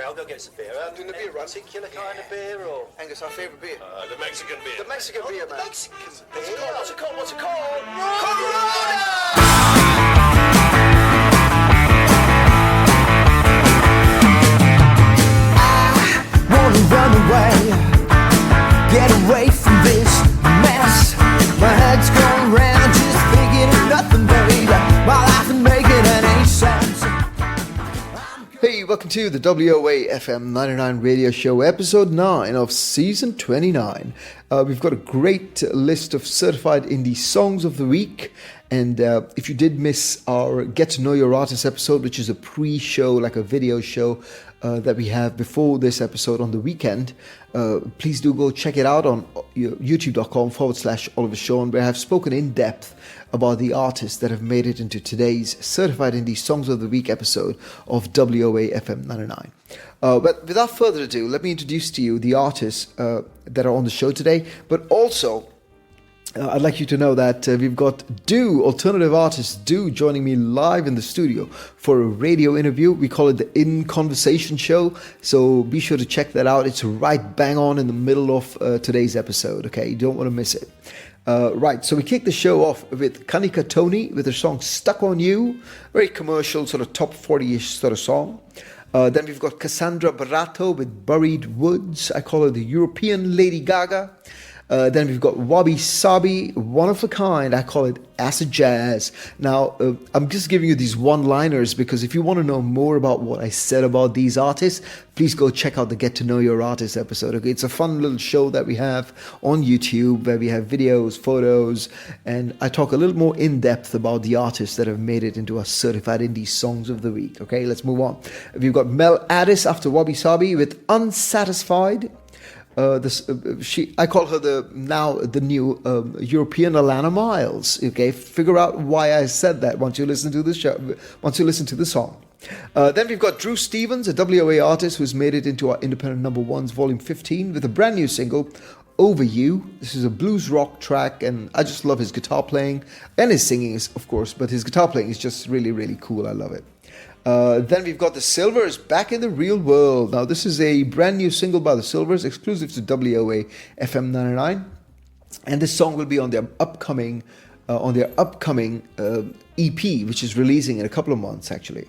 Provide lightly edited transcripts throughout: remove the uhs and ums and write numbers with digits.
I'll go get some beer. Doing the beer run? Particular kind of beer or? Angus, our favourite beer. The Mexican beer. The Mexican beer, man. Mexican beer. What's it called? What's it called? I wanna run away, get away from this mess. My head's going round, just thinking of nothing, baby. My life ain't making any sense. Hey, welcome to the WOAFM99 radio show, episode 9 of season 29. We've got a great list of certified indie songs of the week. And if you did miss our Get to Know Your Artist episode, which is a pre-show, like a video show that we have before this episode on the weekend, please do go check it out on youtube.com/Oliver Sean, where I've spoken in depth about the artists that have made it into today's Certified Indie Songs of the Week episode of WOAFM99. But without further ado, let me introduce to you the artists that are on the show today, but also I'd like you to know that we've got alternative artist Do, joining me live in the studio for a radio interview. We call it the In Conversation Show, so be sure to check that out. It's right bang on in the middle of today's episode, okay? You don't want to miss it. Right, so we kick the show off with Kanika Toni with her song Stuck on You, very commercial, sort of top 40-ish sort of song. Then we've got Cassandra Baratto with Buried Woods. I call her the European Lady Gaga. Then we've got Wabi, Sabi, one of a kind. I call it acid jazz. Now, I'm just giving you these one-liners because if you want to know more about what I said about these artists, please go check out the Get to Know Your Artist episode. Okay, it's a fun little show that we have on YouTube where we have videos, photos, and I talk a little more in depth about the artists that have made it into our Certified Indie Songs of the Week. Okay, let's move on. We've got Adys after Wabi Sabi with Unsatisfied. I call her the new European Alana Miles. Okay, figure out why I said that once you listen to the show, once you listen to the song. Then we've got Drew Stevens, a WOA artist who's made it into our independent number ones, Vol.14, with a brand new single, Over You. This is a blues rock track, and I just love his guitar playing and his singing, of course, but his guitar playing is just really, really cool. I love it. Then we've got the Silvers, Back in the Real World. Now, this is a brand new single by the Silvers, exclusive to WOA FM99. And this song will be on their upcoming EP, which is releasing in a couple of months, actually.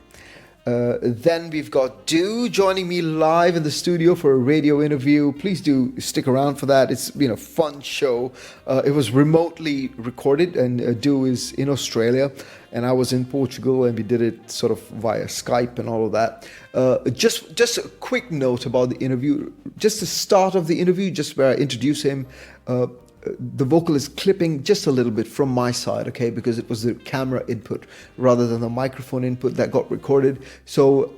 Then we've got Do joining me live in the studio for a radio interview. Please do stick around for that. It's been a fun show. It was remotely recorded, and Do is in Australia, and I was in Portugal, and we did it sort of via Skype and all of that. Just a quick note about the interview. Just the start of the interview, just where I introduce him. The vocal is clipping just a little bit from my side, okay, because it was the camera input rather than the microphone input that got recorded. So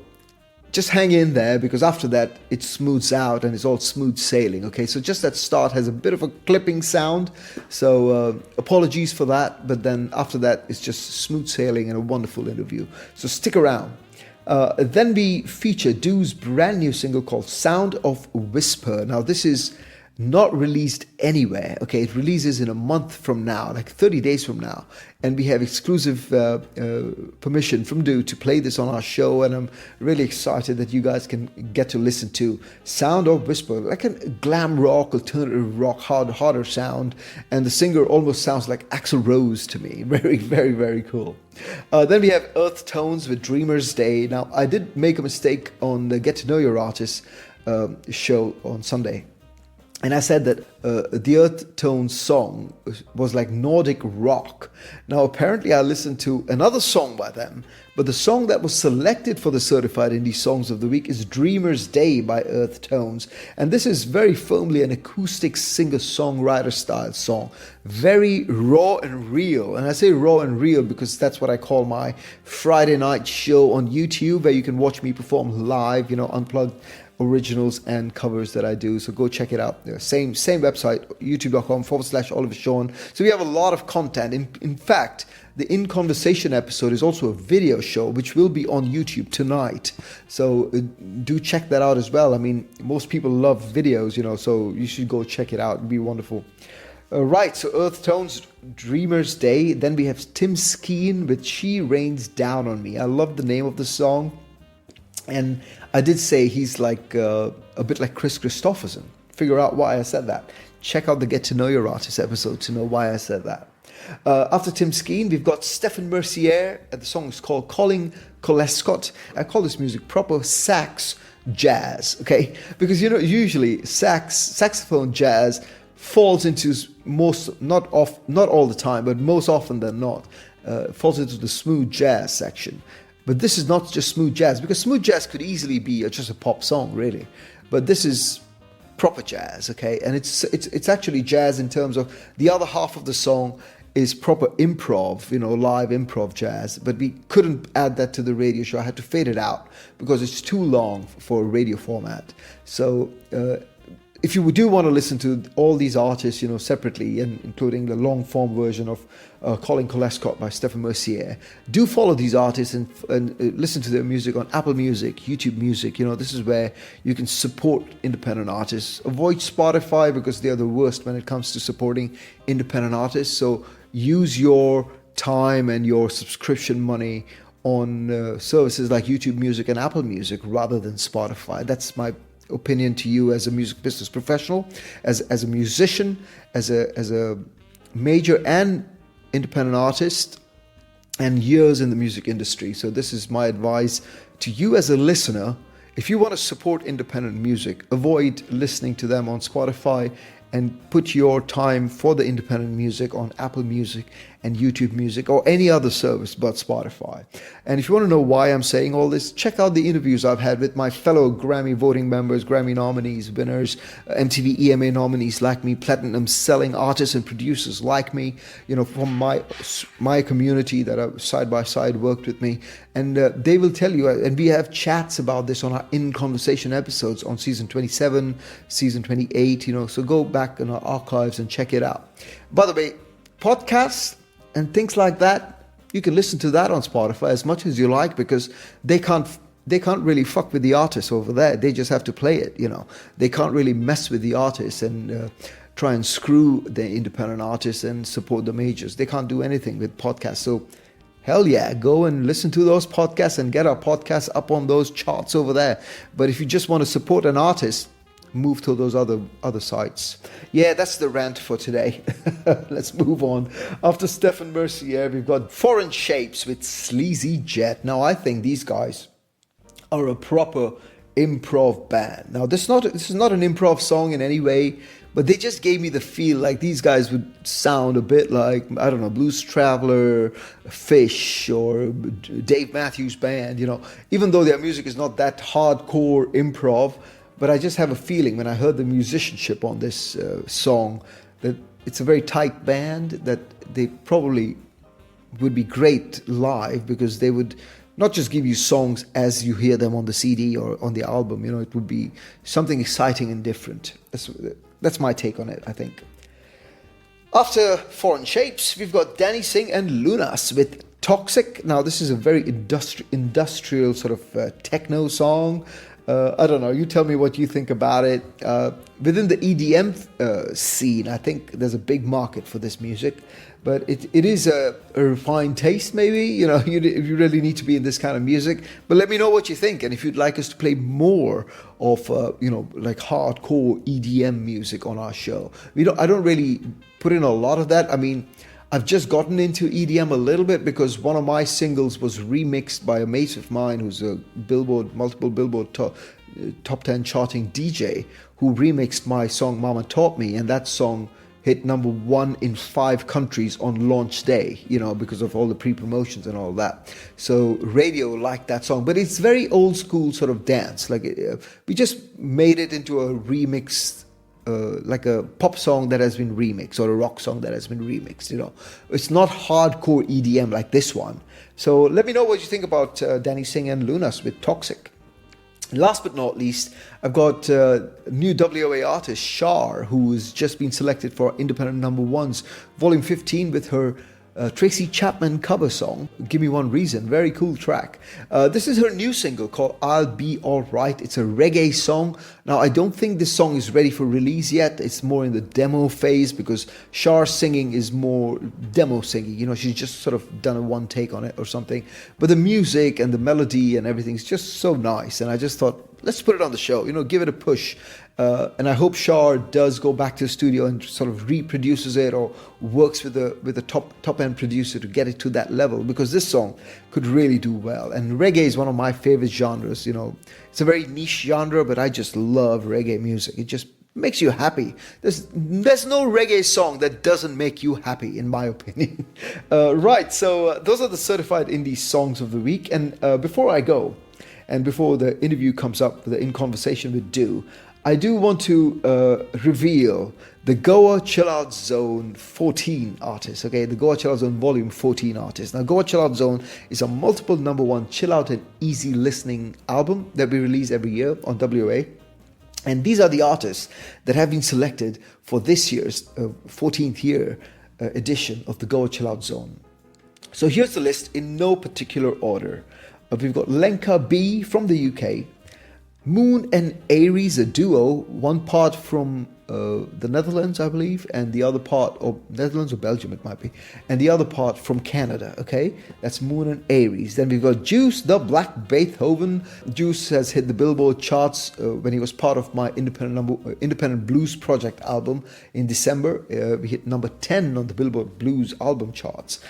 just hang in there, because after that it smooths out and it's all smooth sailing, okay? So just that start has a bit of a clipping sound, so apologies for that, but then after that it's just smooth sailing and a wonderful interview. So stick around. Then we feature Do's brand new single called Sound of Whisper. Now this is not released anywhere, okay? It releases in a month from now, like 30 days from now, and we have exclusive permission from Do to play this on our show, and I'm really excited that you guys can get to listen to Sound of Whisper, like a glam rock, alternative rock, harder sound, and the singer almost sounds like Axl Rose to me. Very, very, very cool. Then we have Earthones with Dreamer's Day. Now, I did make a mistake on the Get to Know Your Artist show on Sunday. And I said that the Earthones song was like Nordic rock. Now, apparently I listened to another song by them, but the song that was selected for the Certified Indie Songs of the Week is Dreamer's Day by Earthones. And this is very firmly an acoustic singer-songwriter style song. Very raw and real. And I say raw and real because that's what I call my Friday night show on YouTube, where you can watch me perform live, unplugged originals and covers that I do. So go check it out. Same website, youtube.com/Oliver Sean. So we have a lot of content. In fact, the In Conversation episode is also a video show, which will be on YouTube tonight. So do check that out as well. I mean, most people love videos, so you should go check it out. It'd be wonderful. Right, so Earthones, Dreamer's Day. Then we have Skeen with She Rains Down on Me. I love the name of the song. And I did say he's like a bit like Chris Christopherson. Figure out why I said that. Check out the Get to Know Your Artist episode to know why I said that. After Tim Skeen, we've got Stephane Mercier. The song is called Calling Colescott. I call this music proper sax jazz, okay? Because, you know, usually saxophone jazz falls into not all the time, but most often than not, falls into the smooth jazz section. But this is not just smooth jazz, because smooth jazz could easily be just a pop song, really. But this is proper jazz, okay? And it's actually jazz in terms of the other half of the song is proper improv, you know, live improv jazz. But we couldn't add that to the radio show. I had to fade it out because it's too long for a radio format. So if you do want to listen to all these artists, you know, separately, and including the long form version of Calling Colescott by Stephane Mercier, do follow these artists and listen to their music on Apple Music, YouTube Music. You know, this is where you can support independent artists. Avoid Spotify because they are the worst when it comes to supporting independent artists. So use your time and your subscription money on services like YouTube Music and Apple Music rather than Spotify. That's my opinion to you as a music business professional, as a musician, as a major and independent artist, and years in the music industry. So this is my advice to you as a listener. If you want to support independent music, avoid listening to them on Spotify and put your time for the independent music on Apple Music and YouTube Music or any other service but Spotify. And if you want to know why I'm saying all this, check out the interviews I've had with my fellow Grammy voting members, Grammy nominees, winners, MTV EMA nominees like me, platinum selling artists and producers like me, you know, from my community that are side by side worked with me. And they will tell you, and we have chats about this on our In Conversation episodes on season 27, season 28, you know, so go back in our archives and check it out. By the way, podcasts and things like that, you can listen to that on Spotify as much as you like, because they can't really fuck with the artists over there. They just have to play it, you know. They can't really mess with the artists and try and screw the independent artists and support the majors. They can't do anything with podcasts. So hell yeah, go and listen to those podcasts and get our podcasts up on those charts over there. But if you just want to support an artist, move to those other sites. Yeah, that's the rant for today. Let's move on. After Stephane Mercier, we've got Foreign Shapes with Sleazy Jet. Now, I think these guys are a proper improv band. Now, this is not an improv song in any way, but they just gave me the feel like these guys would sound a bit like, I don't know, Blues Traveler, Fish, or Dave Matthews Band, you know, even though their music is not that hardcore improv. But I just have a feeling when I heard the musicianship on this song that it's a very tight band, that they probably would be great live, because they would not just give you songs as you hear them on the CD or on the album. You know, it would be something exciting and different. That's my take on it, I think. After Foreign Shapes, we've got Danny Singh and Lunas with Toxic. Now, this is a very industrial sort of techno song. I don't know, you tell me what you think about it. Within the EDM scene, I think there's a big market for this music, but it is a refined taste, maybe. You know, you really need to be in this kind of music. But let me know what you think, and if you'd like us to play more of, like hardcore EDM music on our show. I don't really put in a lot of that. I mean, I've just gotten into EDM a little bit because one of my singles was remixed by a mate of mine who's a multiple Billboard top 10 charting DJ, who remixed my song Mama Taught Me, and that song hit number 1 in 5 countries on launch day, you know, because of all the pre-promotions and all that. So radio liked that song, but it's very old school sort of dance. Like we just made it into a remixed, like a pop song that has been remixed, or a rock song that has been remixed, you know. It's not hardcore EDM like this one. So let me know what you think about Danny Singh and Lunas with Toxic. Last but not least, I've got new WOA artist Shar, who's just been selected for Independent Number Ones, Volume 15, with her Tracy Chapman cover song, Give Me One Reason. Very cool track. This is her new single called I'll Be Alright. It's a reggae song. Now, I don't think this song is ready for release yet. It's more in the demo phase because Shar singing is more demo singing. You know, she's just sort of done a one take on it or something. But the music and the melody and everything is just so nice. And I just thought, let's put it on the show, you know, give it a push. And I hope Shar does go back to the studio and sort of reproduces it or works with the top end producer to get it to that level, because this song could really do well. And reggae is one of my favorite genres. You know, it's a very niche genre, but I just love reggae music. It just makes you happy. There's no reggae song that doesn't make you happy, in my opinion. Right, so those are the certified indie songs of the week. And before I go, and before the interview comes up, the In Conversation with Do, I do want to reveal the Goa Chillout Zone 14 artist, okay? The Goa Chillout Zone Vol.14 artist. Now, Goa Chillout Zone is a multiple number one chill out and easy listening album that we release every year on WOA. And these are the artists that have been selected for this year's 14th year edition of the Goa Chillout Zone. So here's the list in no particular order. We've got Lenka B from the UK, Moon and Aries, a duo, one part from the Netherlands, I believe, and the other part, or Netherlands or Belgium it might be, and the other part from Canada, okay? That's Moon and Aries. Then we've got Juice, the Black Beethoven. Juice has hit the Billboard charts when he was part of my Independent Blues Project album in December. We hit number 10 on the Billboard Blues album charts.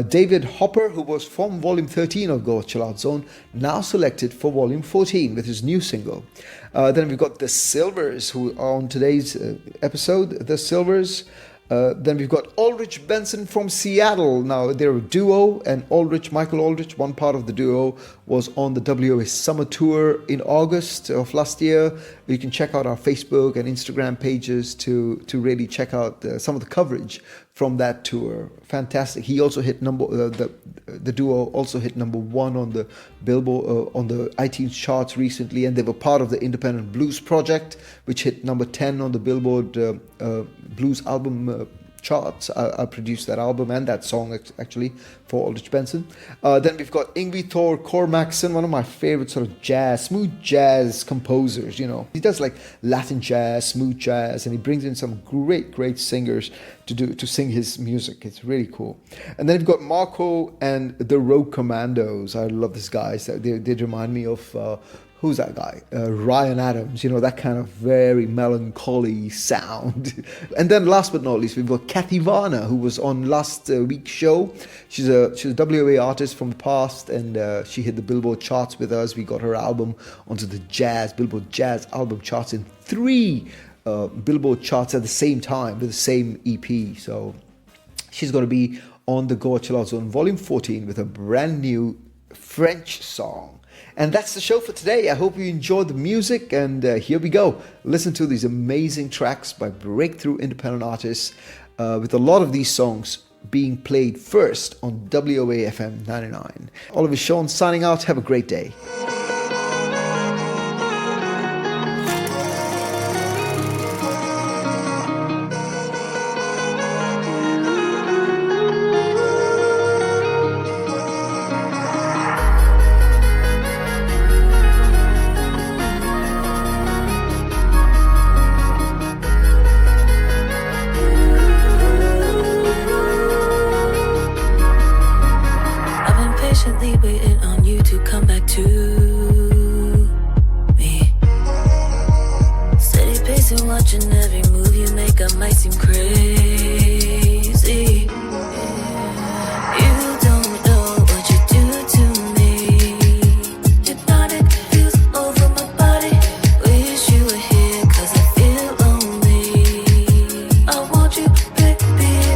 David Hopper, who was from Volume 13 of Goa Chillout Zone, now selected for Volume 14 with his new single. Then we've got The Silvers, who are on today's episode, The Silvers. Then we've got Ulrich Benson from Seattle. Now, they're a duo, and Michael Ulrich, one part of the duo, was on the WOA Summer Tour in August of last year. You can check out our Facebook and Instagram pages to really check out some of the coverage from that tour. Fantastic. He also hit the duo also hit number one on the Billboard on the iTunes charts recently, and they were part of the Independent Blues Project, which hit number 10 on the Billboard Blues album charts. I produced that album and that song actually for Ulrich Benson. Then we've got Yngwie Thor Cormackson, one of my favorite sort of smooth jazz composers. You know, he does like Latin jazz, smooth jazz, and he brings in some great singers to sing his music. It's really cool. And then we've got Marco and the Rogue Commandos. I love these guys. They remind me of who's that guy? Ryan Adams, you know, that kind of very melancholy sound. And then last but not least, we've got Kathy Varner, who was on last week's show. She's a WOA artist from the past, and she hit the Billboard charts with us. We got her album onto the Billboard Jazz album charts in 3 Billboard charts at the same time with the same EP. So she's going to be on the Goa Chillout Zone Volume 14 with a brand new French song. And that's the show for today. I hope you enjoyed the music, and here we go. Listen to these amazing tracks by breakthrough independent artists, with a lot of these songs being played first on WOAFM99. Oliver Sean signing out. Have a great day. Waiting on you to come back to me. Steady pacing, watching every move you make. I might seem crazy. You don't know what you do to me. Hypnotic views over my body. Wish you were here, 'cause I feel lonely. I want you, baby.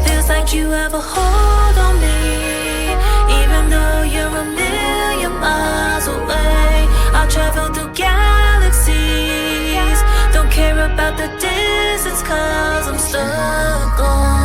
Feels like you have a hold on me. Even though you're a million miles away, I'll travel through galaxies. Don't care about the distance, 'cause I'm stuck on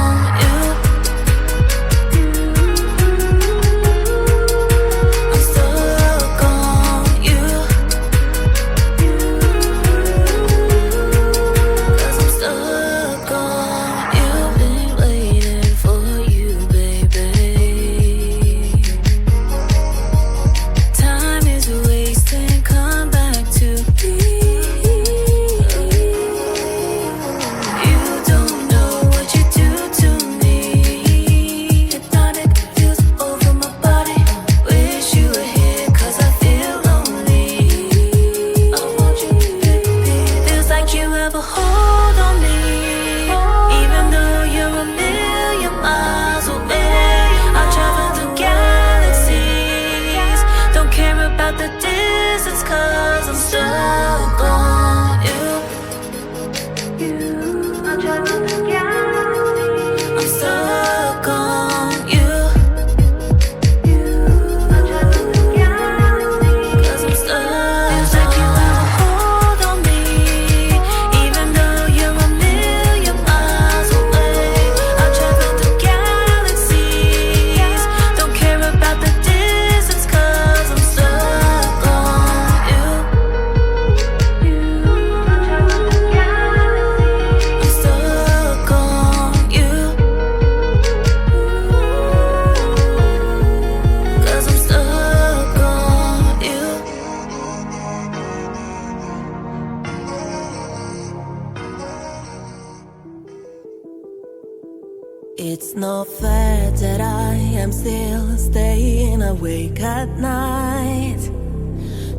It's not fair that I am still staying awake at night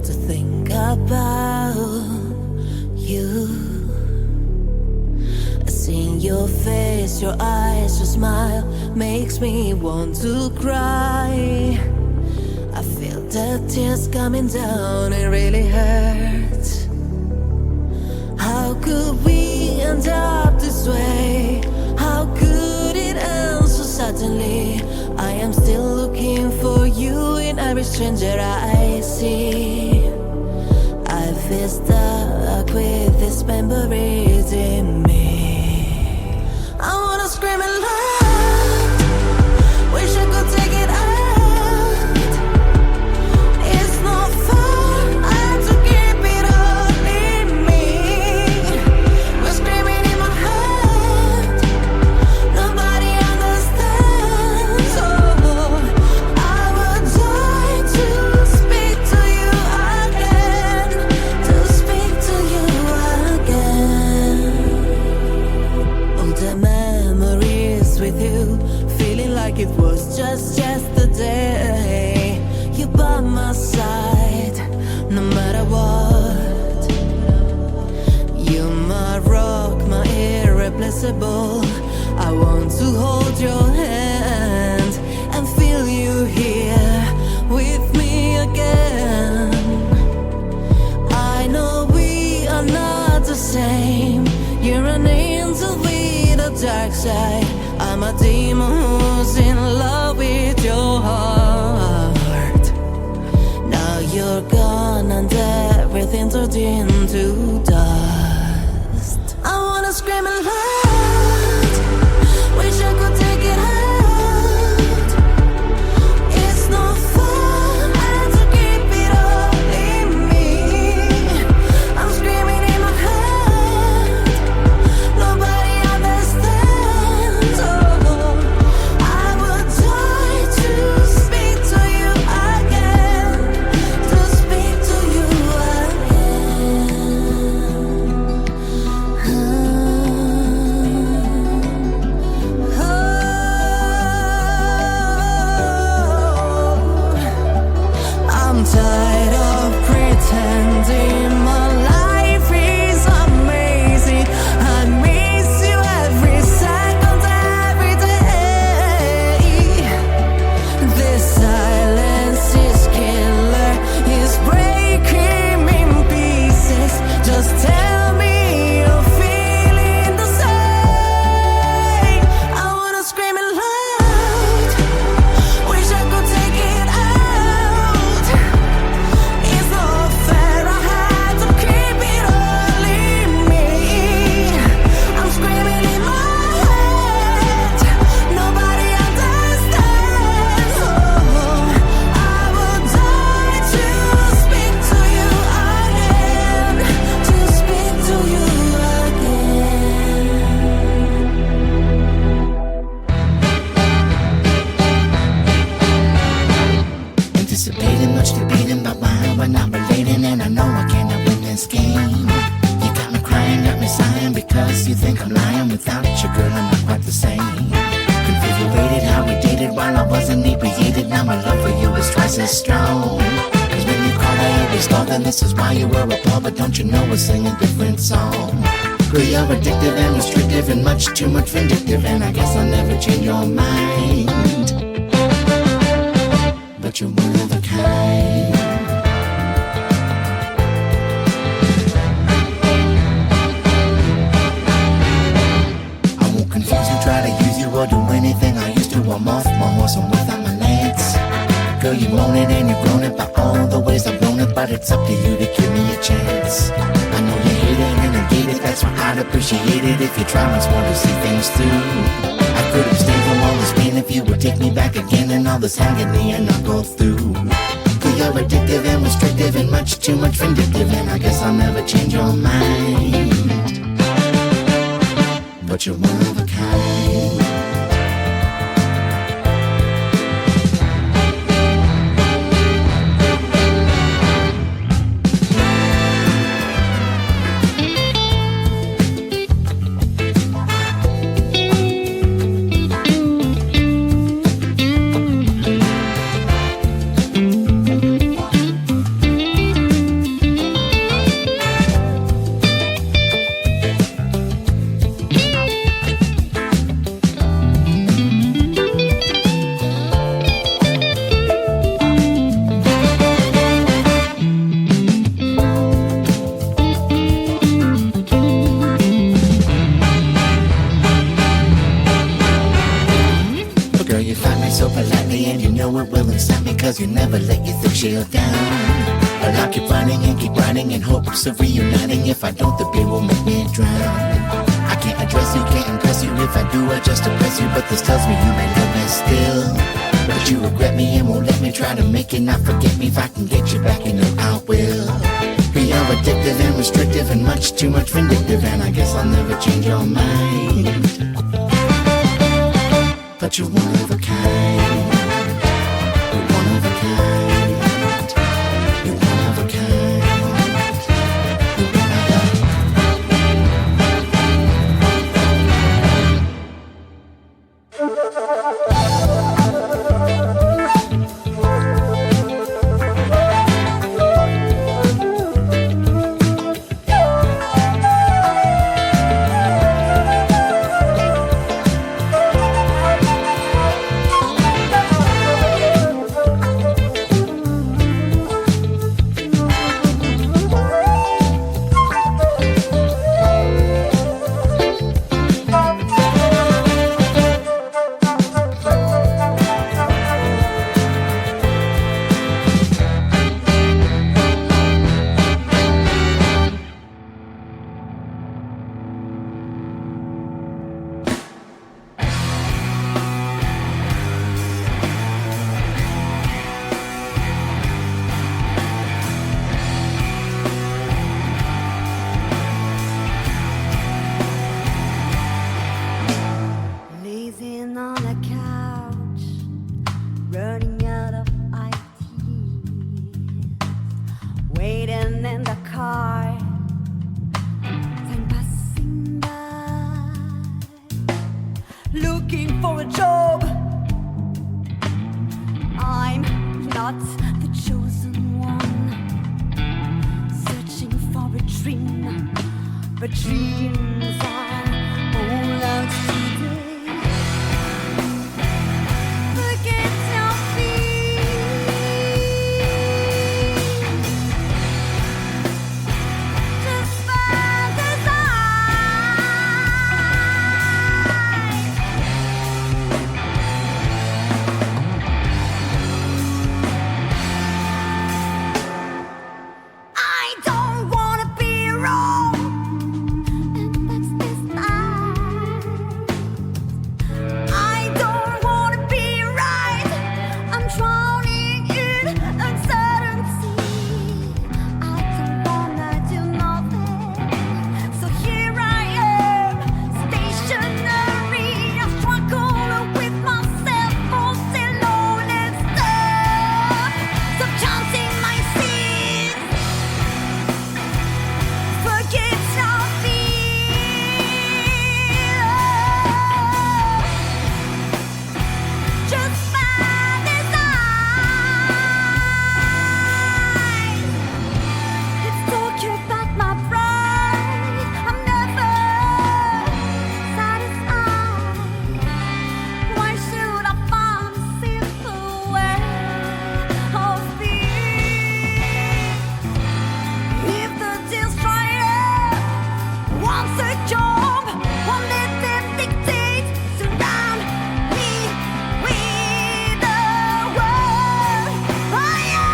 to think about you. Seeing your face, your eyes, your smile makes me want to cry. I feel the tears coming down, it really hurts. How could we end up this way? How could it end so suddenly? I am still looking for you in every stranger I see. I feel stuck with these memories in me. I wanna scream it loud, wish I could take it out. It's not fun, I have to keep it all in me. We're screaming in my head, nobody understands. Oh, I would die to speak to you again, to speak to you again. All the memories with you, feeling like it was just yesterday. You by my side, no matter what. You're my rock, my irreplaceable. I want to hold your hand and feel you here with me again. I know we are not the same. You're an angel with a dark side. I'm a demon who's in love with your heart. Now you're gone and everything turned into dust. I wanna scream it loud, wish I could take it out. It's not fun, I have to keep it all in me. I'm screaming in my head, nobody understands. Oh, I would die to speak to you again, to speak to you I'm tired of pretending my life is amazing. I miss you every second, every day. This silence is killer, is breaking me in pieces. Just tell me you're feeling the same. I wanna scream it loud, wish I could take it out. It's not fair, I had to keep it all in me. I'm screaming in my head, nobody understands. Oh, I would die to speak to you again, to speak to you again. Anticipating, much debating about why we're not relating, and I know I cannot win this game. You got me crying, got me sighing, because you think I'm lying. Without you, girl, I'm not quite the same. Configurated how we dated while I wasn't inebriated. Now my love for you is twice as strong. Cause when you called, I always thought that this is why you were appalled. But don't you know we'll sing a different song? Girl, you're addictive and restrictive and much too much vindictive, and I guess I'll never change your mind. But you're one of a kind. I won't confuse you, try to use you, or do anything I used to. I'm off my horse, I'm without my lance. Girl, you own it and you've grown it by all the ways I've blown it, but it's up to you to give me a chance. I know you hate it and negate it, that's why I'd appreciate it if you try once more to see things through. I could abstain from all this pain if you would take me back again, and all this agony and I'll go through. Girl, you're addictive and restrictive and much too much vindictive, and I guess I'll never change your mind. But you're one of a kind. know it will incite me, cause you never let your thick shield down. But I'll keep running in hopes of reuniting. If I don't, the beer will make me drown. I can't address you, can't impress you. If I do, I just oppress you. But this tells me you may love me still. But you regret me and won't let me try to make it not forget me. If I can get you back, you know I will. Be all addictive and restrictive and much too much vindictive. And I guess I'll never change your mind. But you're one of a kind. You're one of a kind. You're one of a kind. You're one of a Lazing on a couch, running out of ideas, waiting in the car, time passing by, looking for a job. I'm not the chosen one, searching for a dream, but dreams are all out today. Forget your feet, just fantasize. I don't wanna be wrong, and that's this life. I don't wanna be right. I'm drowning in uncertainty. I don't wanna do nothing. So here I am, stationary. I struggle with myself, all alone and stuck. So counting my sins. Forget your fear. Just fantasize. Let's talk about my pride. I'm never satisfied. Why should I find a simple way of being? If the destroyer wants a job, won't let them dictate. Surround me with the world. Oh yeah.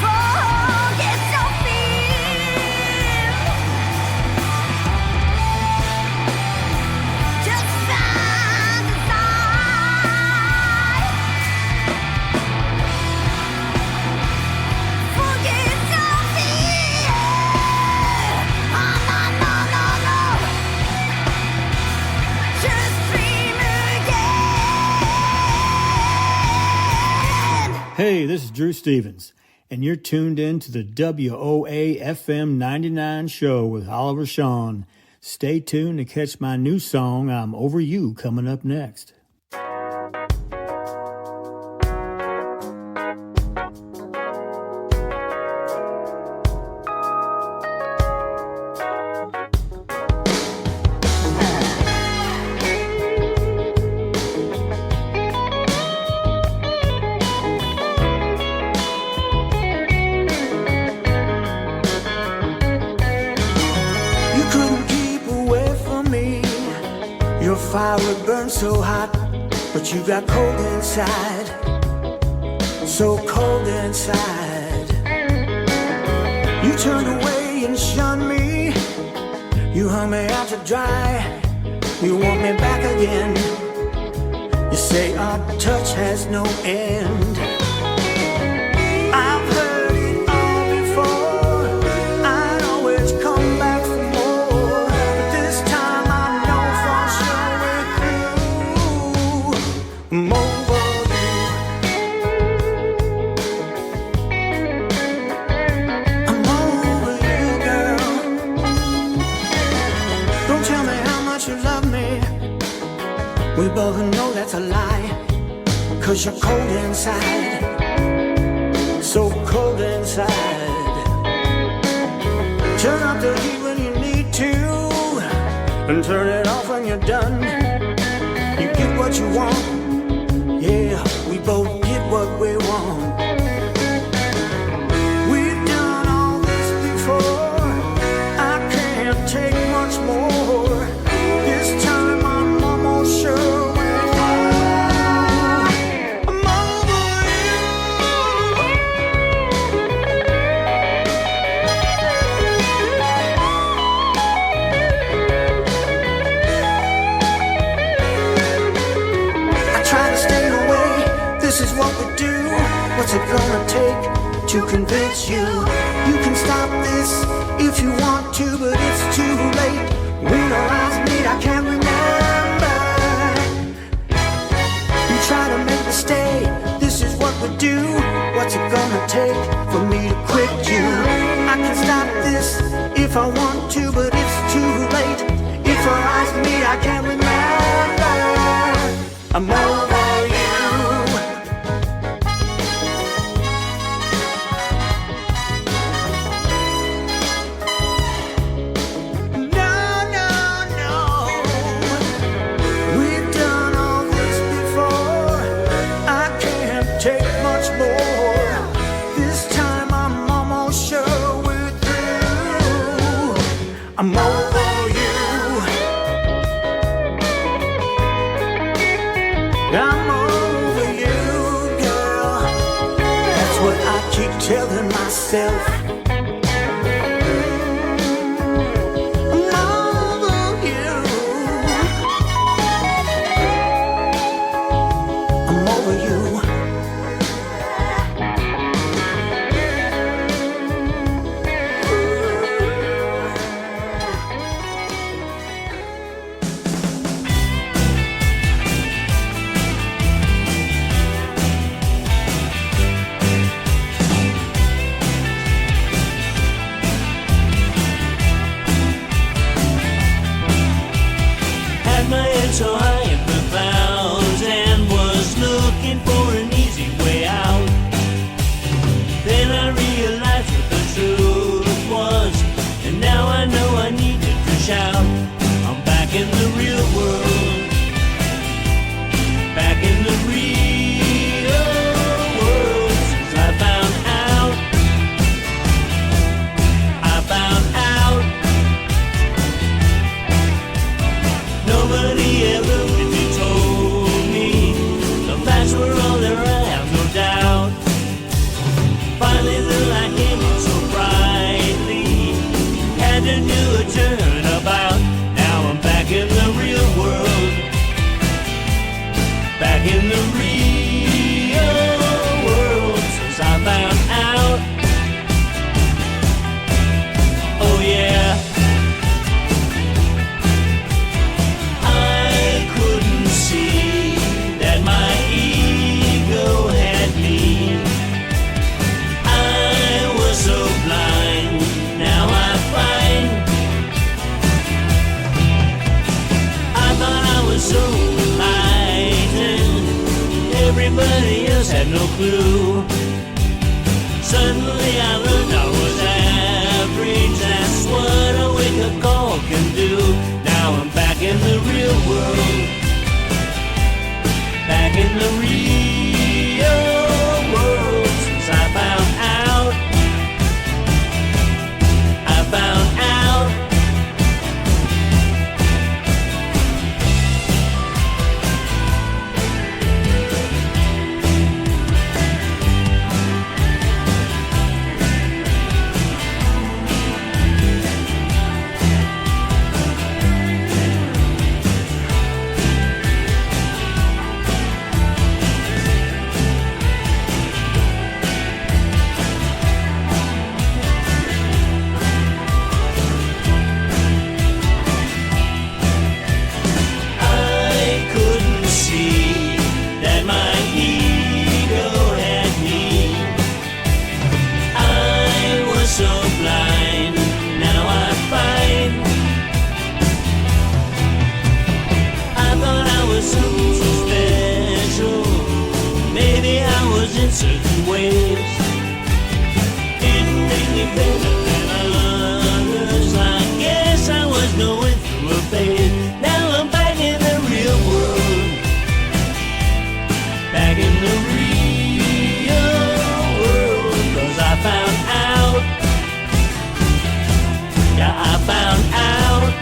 Forget your fear. Just fantasize. Forget your fear. Oh, no. Just dream again. Hey, this is Drew Stevens, and you're tuned in to the WOAFM99 show with Oliver Shawn, Stay tuned to catch my new song, I'm Over You, coming up next. Fire would burn so hot, but you got cold inside, so cold inside. You turned away and shunned me, you hung me out to dry, you want me back again. You say our touch has no end. I've heard it all before, I'd always come back for more, but this time I know for sure we're through. I'm over you. I'm over you, girl. Don't tell me how much you love me, we both know that's a lie, 'cause you're cold inside, so cold inside. Turn up the heat when you need to, and turn it off when you're done. You get what you want, yeah, we both get what we want. We've done all this before, I can't take much more. This time I'm almost sure we're through. I'm over you. I try to stay away, this is what we do. What's it gonna take to convince you? You can stop this if you want to, but it's too late. When our eyes meet, I can't remember. You try to make me stay, this is what we do. What's it gonna take for me to quit you? I can stop this if I want to, but it's too late. If our eyes meet, I can't remember. I'm over you. No, no, no. We've done all this before, I can't take much more. This time I'm almost sure we're through. I'm over you. I'm over you, girl. That's what I keep telling myself. I'm over you. I'm over you. Had my head so high in the clouds and was looking for an easy way out. Then I realized what the truth was, and now I know I needed to shout. I'm back in the real world, back in the real world. Since I found out, I found out. Nobody ever really told me the facts were all there, I have no doubt. Finally the light came on so brightly, had to do a turnabout. Now I'm back in the real world, back in the real world. Since I found out, oh yeah, I couldn't see that my ego had me. I was so blind, now I find no clue. Suddenly I learned I was average. That's what a wake-up call can do. Now I'm back in the real world. Back in the real world. Since I found out. I found out. In certain ways, didn't make me better than others. I guess I was going through a phase. Now I'm back in the real world. Back in the real world. 'Cause I found out. Yeah, I found out.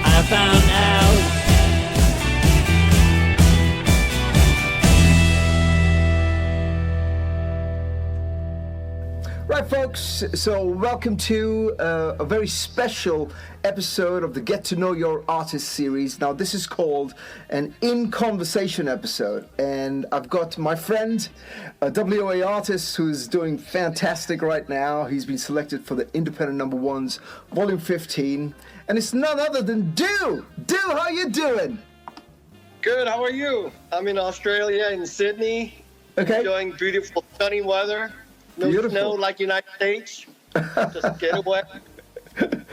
I found out. Right, folks, so welcome to a very special episode of the Get to Know Your Artist series. Now, this is called an In Conversation episode, and I've got my friend, a WOA artist who's doing fantastic right now. He's been selected for the Independent Number Ones, Volume 15, and it's none other than Do! Do, how you doing? Good, how are you? I'm in Australia, in Sydney. Okay. Enjoying beautiful sunny weather. No Beautiful. snow like United States. Just get away.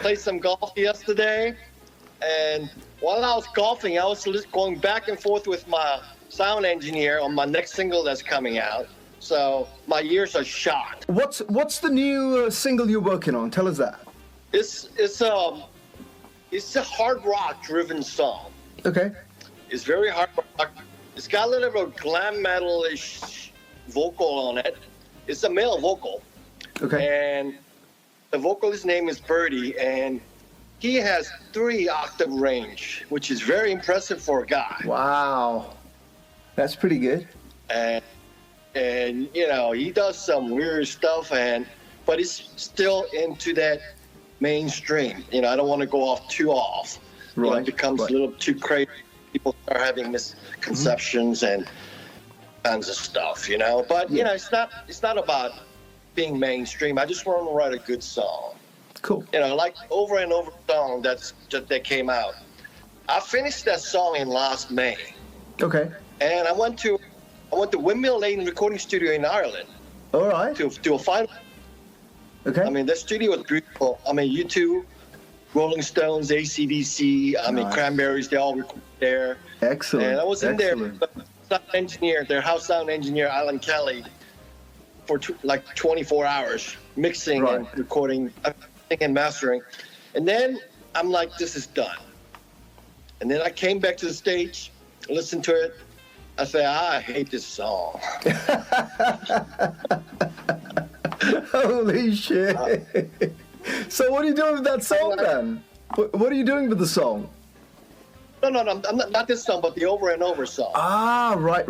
Played some golf yesterday. And while I was golfing, I was just going back and forth with my sound engineer on my next single that's coming out. So my ears are shot. What's the new single you're working on? Tell us that. It's a hard rock driven song. Okay. It's very hard rock. It's got a little bit of glam metal-ish vocal on it. It's a male vocal. Okay. And the vocalist's name is Birdie, and he has 3-octave range, which is very impressive for a guy. Wow. That's pretty good. And you know, he does some weird stuff, but he's still into that mainstream. You know, I don't want to go off too off. Right. You know, it becomes a little too crazy. People start having misconceptions and kinds of stuff, you know. But you know, it's not about being mainstream. I just want to write a good song. Cool. You know, like Over and Over song that came out. I finished that song in last May. Okay. And I went to Windmill Lane Recording Studio in Ireland. All right. To a final. Okay. I mean, the studio was beautiful. I mean, U2, Rolling Stones, AC/DC, Nice. Cranberries, they all recorded there. Excellent. And I was in Excellent. there, sound engineer, their house sound engineer, Alan Kelly, for like 24 hours, mixing Right. and recording and mastering. And then I'm like, this is done. And then I came back to the stage, listened to it. I said, I hate this song. Holy shit. So what are you doing with that song then? What are you doing with the song? No, I'm not this song, but the Over and Over song. Ah, right.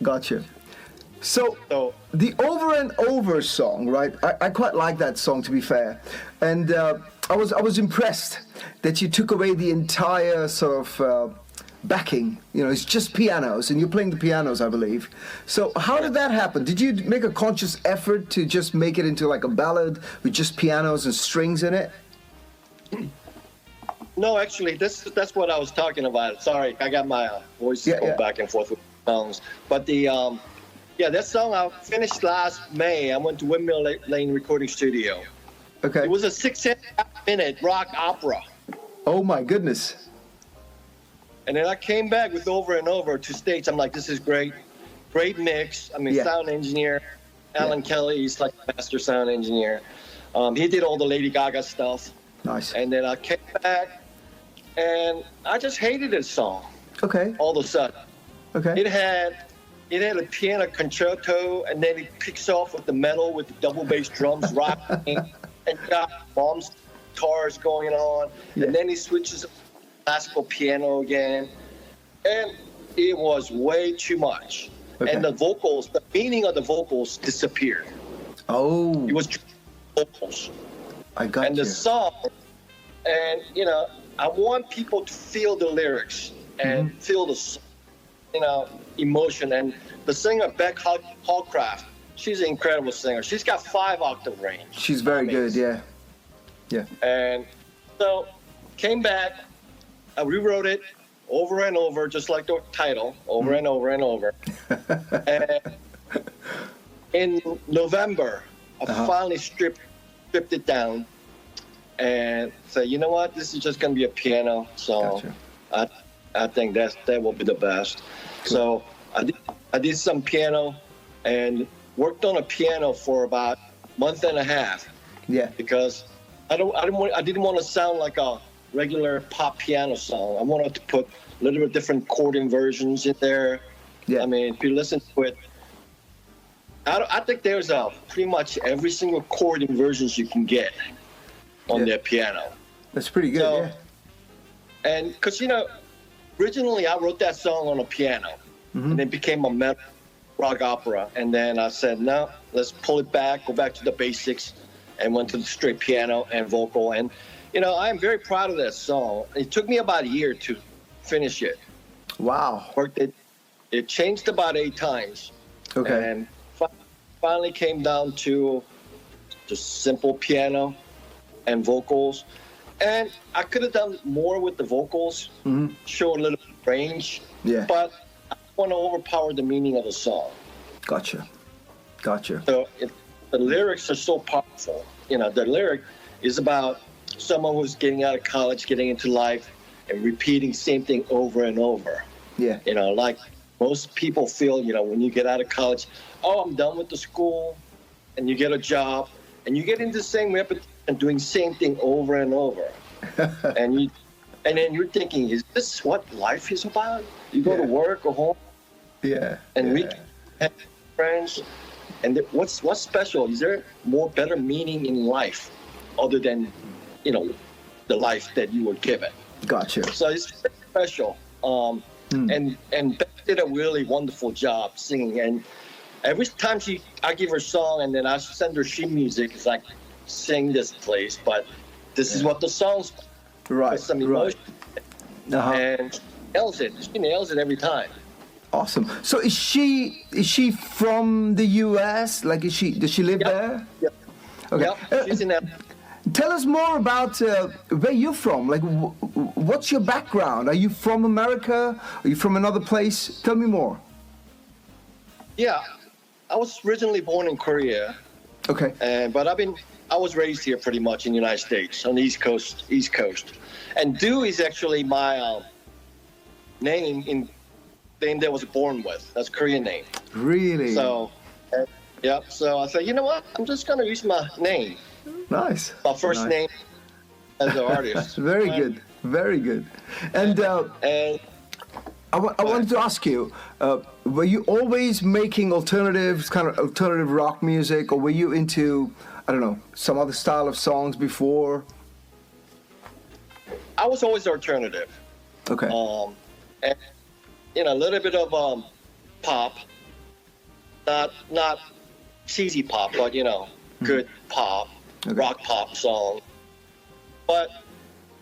Gotcha. So the Over and Over song, right? I quite like that song, to be fair. And I was impressed that you took away the entire sort of backing. You know, it's just pianos, and you're playing the pianos, I believe. So how did that happen? Did you make a conscious effort to just make it into like a ballad with just pianos and strings in it? No, actually, that's what I was talking about. Sorry, I got my voice going back and forth with songs. But that song I finished last May. I went to Windmill Lane Recording Studio. Okay. It was a 6.5-minute rock opera. Oh my goodness. And then I came back with Over and Over to States. I'm like, this is great. Great mix. I mean, Yeah. sound engineer, Alan Kelly, he's like a master sound engineer. He did all the Lady Gaga stuff. Nice. And then I came back, and I just hated this song Okay. all of a sudden. Okay. It had a piano concerto, and then it kicks off with the metal with the double bass drums rocking, and got mom's guitars going on, Yeah. and then he switches to classical piano again, and it was way too much. Okay. And the vocals, the meaning of the vocals disappeared. Oh, It was vocals. I got And you. the song, and I want people to feel the lyrics and Mm-hmm. feel the, emotion. And the singer Beck Hallcraft, she's an incredible singer. She's got 5-octave range. She's very good. Amazing. Yeah. And so came back, I rewrote it over and over, just like the title, over and over and over. And in November, I finally stripped it down and said, you know what, this is just going to be a piano song. Gotcha. I think that will be the best. So I did some piano and worked on a piano for about a month and a half Yeah. because I didn't want to sound like a regular pop piano song. I wanted to put a little bit different chord inversions in there. Yeah. I mean, if you listen to it, I think there's pretty much every single chord inversions you can get on Yeah. their piano. That's pretty good. So- Yeah. And because, originally I wrote that song on a piano, and it became a metal rock opera. And then I said, no, let's pull it back, go back to the basics, and went to the straight piano and vocal. And, I am very proud of that song. It took me about a year to finish it. Wow. Worked it. It changed about 8 times. Okay. And finally came down to just simple piano and vocals. And I could have done more with the vocals, show a little range. Yeah. But I don't want to overpower the meaning of the song. Gotcha. So the lyrics are so powerful. The lyric is about someone who's getting out of college, getting into life, and repeating same thing over and over. Yeah. Like most people feel, when you get out of college, oh, I'm done with the school, and you get a job, and you get into the same repetition, doing same thing over and over. and then you're thinking, is this what life is about? You go to Yeah. work or home, Yeah. and yeah. we have friends, and what's special? Is there better meaning in life other than, the life that you were given? Gotcha. So it's very special. And Beth did a really wonderful job singing. And every time I give her a song and then I send her sheet music, it's like, sing this, please. But this is what the song's Right. with some Right. emotion. Uh-huh. And she nails it every time. Awesome. So is she from the U.S.? Like, does she live Yep. there? Yep. Okay. Yep. She's in that. Tell us more about where you're from. Like, what's your background? Are you from America? Are you from another place? Tell me more. Yeah. I was originally born in Korea. Okay. But I was raised here pretty much in the United States on the East Coast. And Do is actually my name that I was born with. That's a Korean name. Really? So, so I said, you know what? I'm just going to use my name, Nice. my first Nice. name as an artist. Very good. Very good. And And I wanted to ask you, were you always making kind of alternative rock music, or were you into, I don't know, some other style of songs before? I was always alternative. Okay. And, a little bit of pop, not cheesy pop, but, good pop, Okay. rock pop song. But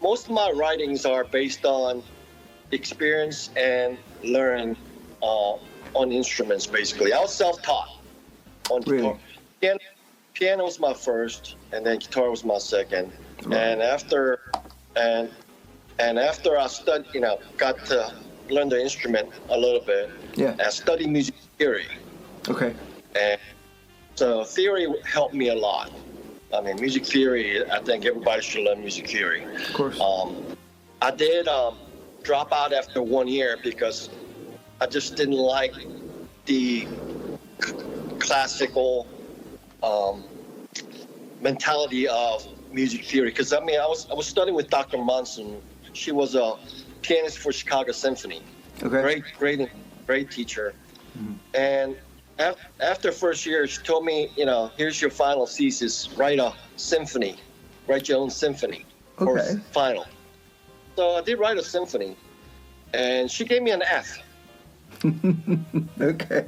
most of my writings are based on experience and learn on instruments, basically. I was self-taught on guitar. Really? Piano was my first, and then guitar was my second. Right. And after I studied, got to learn the instrument a little bit. Yeah. I studied music theory, Okay. and so theory helped me a lot. I mean, music theory. I think everybody should learn music theory. Of course. I did drop out after 1 year because I just didn't like the classical mentality of music theory. Because I was studying with Dr. Monson. She was a pianist for Chicago Symphony. Okay. Great teacher. And after first year, she told me, here's your final thesis: write a symphony, write your own symphony for Okay. final. So I did write a symphony, and she gave me an F. Okay.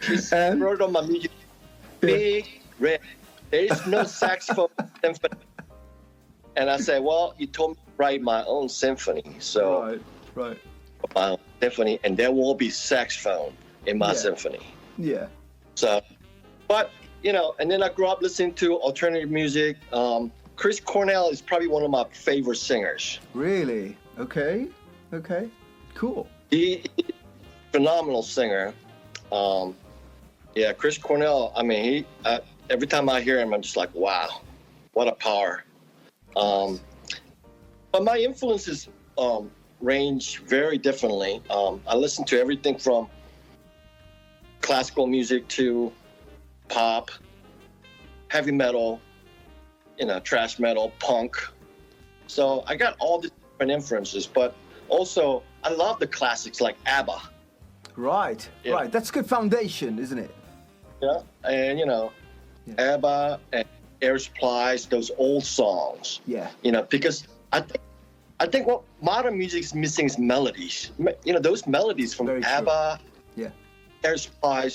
She wrote on my music, big red. There is no saxophone symphony. And I said, well, you told me to write my own symphony, so Right. my own symphony, and there will be saxophone in my Yeah. symphony. Yeah. So, but and then I grew up listening to alternative music. Chris Cornell is probably one of my favorite singers. Really? Okay. Okay. Cool. He's a phenomenal singer. Chris Cornell. I mean, every time I hear him, I'm just like, wow, what a power. But my influences range very differently. I listen to everything from classical music to pop, heavy metal, thrash metal, punk. So I got all these different influences, but also I love the classics like ABBA. Right. Yeah. Right. That's good foundation, isn't it? Yeah, and ABBA and Air Supply, those old songs. Yeah. Because I think what modern music is missing is melodies. Those melodies from Very true. ABBA, Yeah. Air Supply.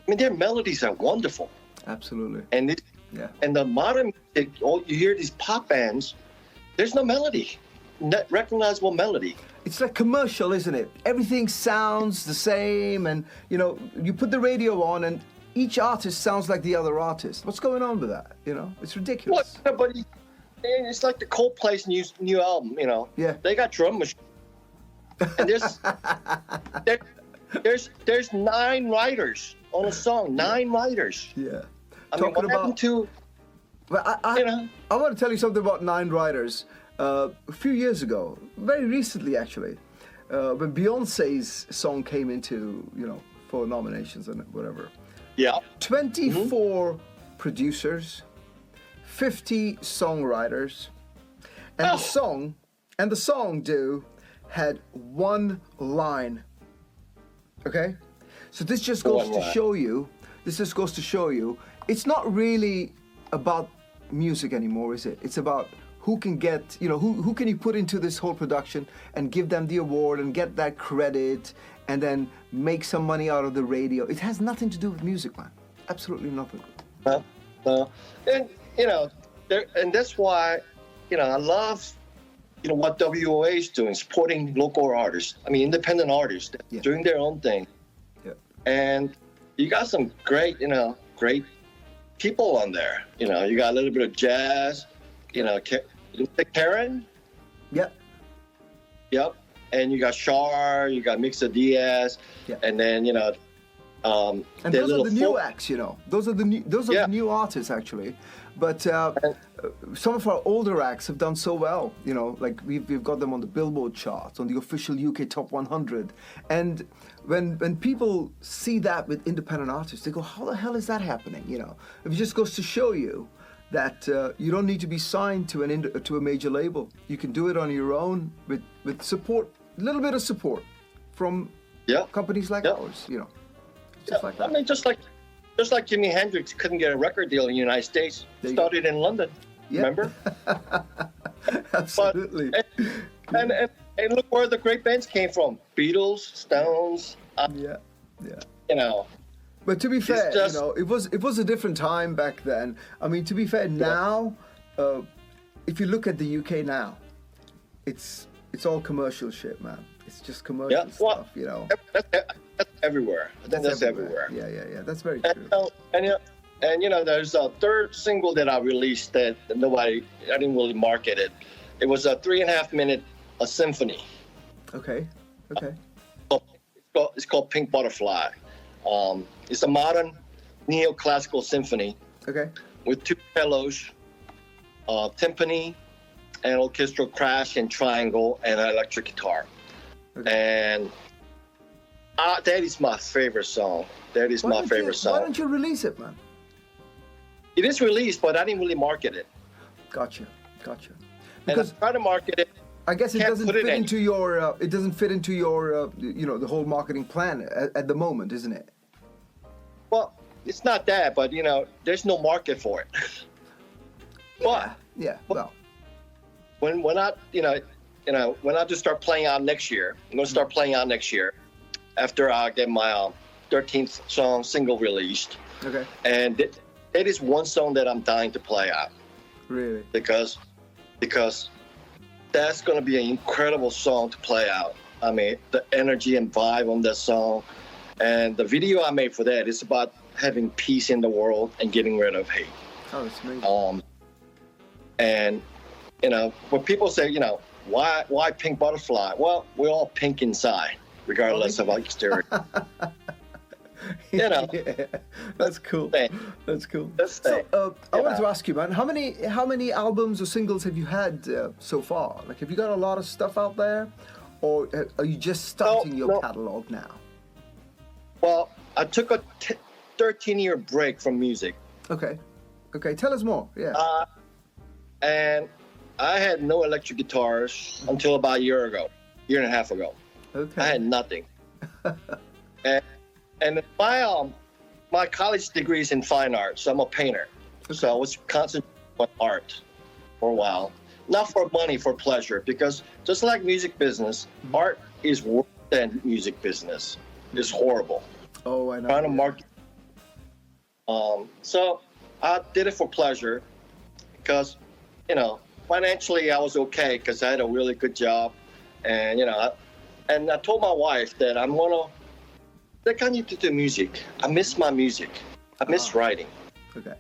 Their melodies are wonderful. Absolutely. And the modern music, you hear these pop bands, there's no melody, recognizable melody. It's like commercial, isn't it? Everything sounds the same, and you put the radio on, and each artist sounds like the other artist. What's going on with that? It's ridiculous. What? But it's like the Coldplay's new album. Yeah. They got drum machines, and there's 9 writers on a song. 9 writers. Yeah. I mean, what happened to? Well, I want to tell you something about 9 Riders. A few years ago, very recently actually, when Beyonce's song came into, for nominations and whatever. Yeah. 24 producers, 50 songwriters, and the song had 1 line. Okay? So this just goes to show you, it's not really about music anymore, is it? It's about who can get, who can you put into this whole production and give them the award and get that credit and then make some money out of the radio. It has nothing to do with music, man. Absolutely nothing. No. And, and that's why, I love, what WOA is doing, supporting local artists. I mean, independent artists doing their own thing. Yeah. And you got some great, great people on there. You got a little bit of jazz, Karen. Yep. Yep. And you got Shar, you got Mix of Diaz, and then and those are the new acts, Those are the new artists actually. But some of our older acts have done so well, like we've got them on the Billboard charts, on the official UK Top 100. And when people see that with independent artists, they go, how the hell is that happening? It just goes to show you that you don't need to be signed to a major label. You can do it on your own with support, a little bit of support from companies like ours, Just like that. I mean, just like Jimi Hendrix couldn't get a record deal in the United States. Started in London, remember? Absolutely. But, and look where the great bands came from: Beatles, Stones. But to be fair, it was a different time back then. I mean, to be fair, now, if you look at the UK now, it's all commercial shit, man. It's just commercial stuff, That's everywhere. That's everywhere. Yeah. That's very true. And there's a third single that I released that I didn't really market it. It was a 3.5 minute symphony. Okay. It's called Pink Butterfly. It's a modern neoclassical symphony. Okay. With 2 cellos, timpani, an orchestral crash and triangle and an electric guitar. Okay. And that is my favorite song. That is my favorite song. Why don't you release it, man? It is released, but I didn't really market it. Gotcha. And Because I tried to market it. I guess it Can't doesn't put it fit in. into your. It doesn't fit into your. The whole marketing plan at the moment, isn't it? Well, it's not that, but there's no market for it. But Yeah. Well. when I when I just start playing out next year, I'm gonna start playing out next year after I get my 13th song single released, Okay. and it is one song that I'm dying to play out Really. because that's gonna be an incredible song to play out. I mean, the energy and vibe on that song, and the video I made for that is about having peace in the world and getting rid of hate. Oh, it's amazing. And when people say, why pink butterfly? Well, we're all pink inside, regardless of our exterior. Yeah, that's cool. Thing. That's cool. That's So, thing. I wanted to ask you, man, how many albums or singles have you had so far? Like, have you got a lot of stuff out there, or are you just starting your catalog now? Well, I took a 13-year break from music. Okay. Tell us more. Yeah. And I had no electric guitars until about a year and a half ago. Okay. I had nothing. and my college degree is in fine arts, so I'm a painter. So I was concentrating on art for a while. Not for money, for pleasure, because just like music business, art is worse than music business. It's horrible. Oh, I know. Trying to market. So I did it for pleasure because, financially I was okay because I had a really good job, and I told my wife that I need to do music. I miss my music. I miss writing. Okay.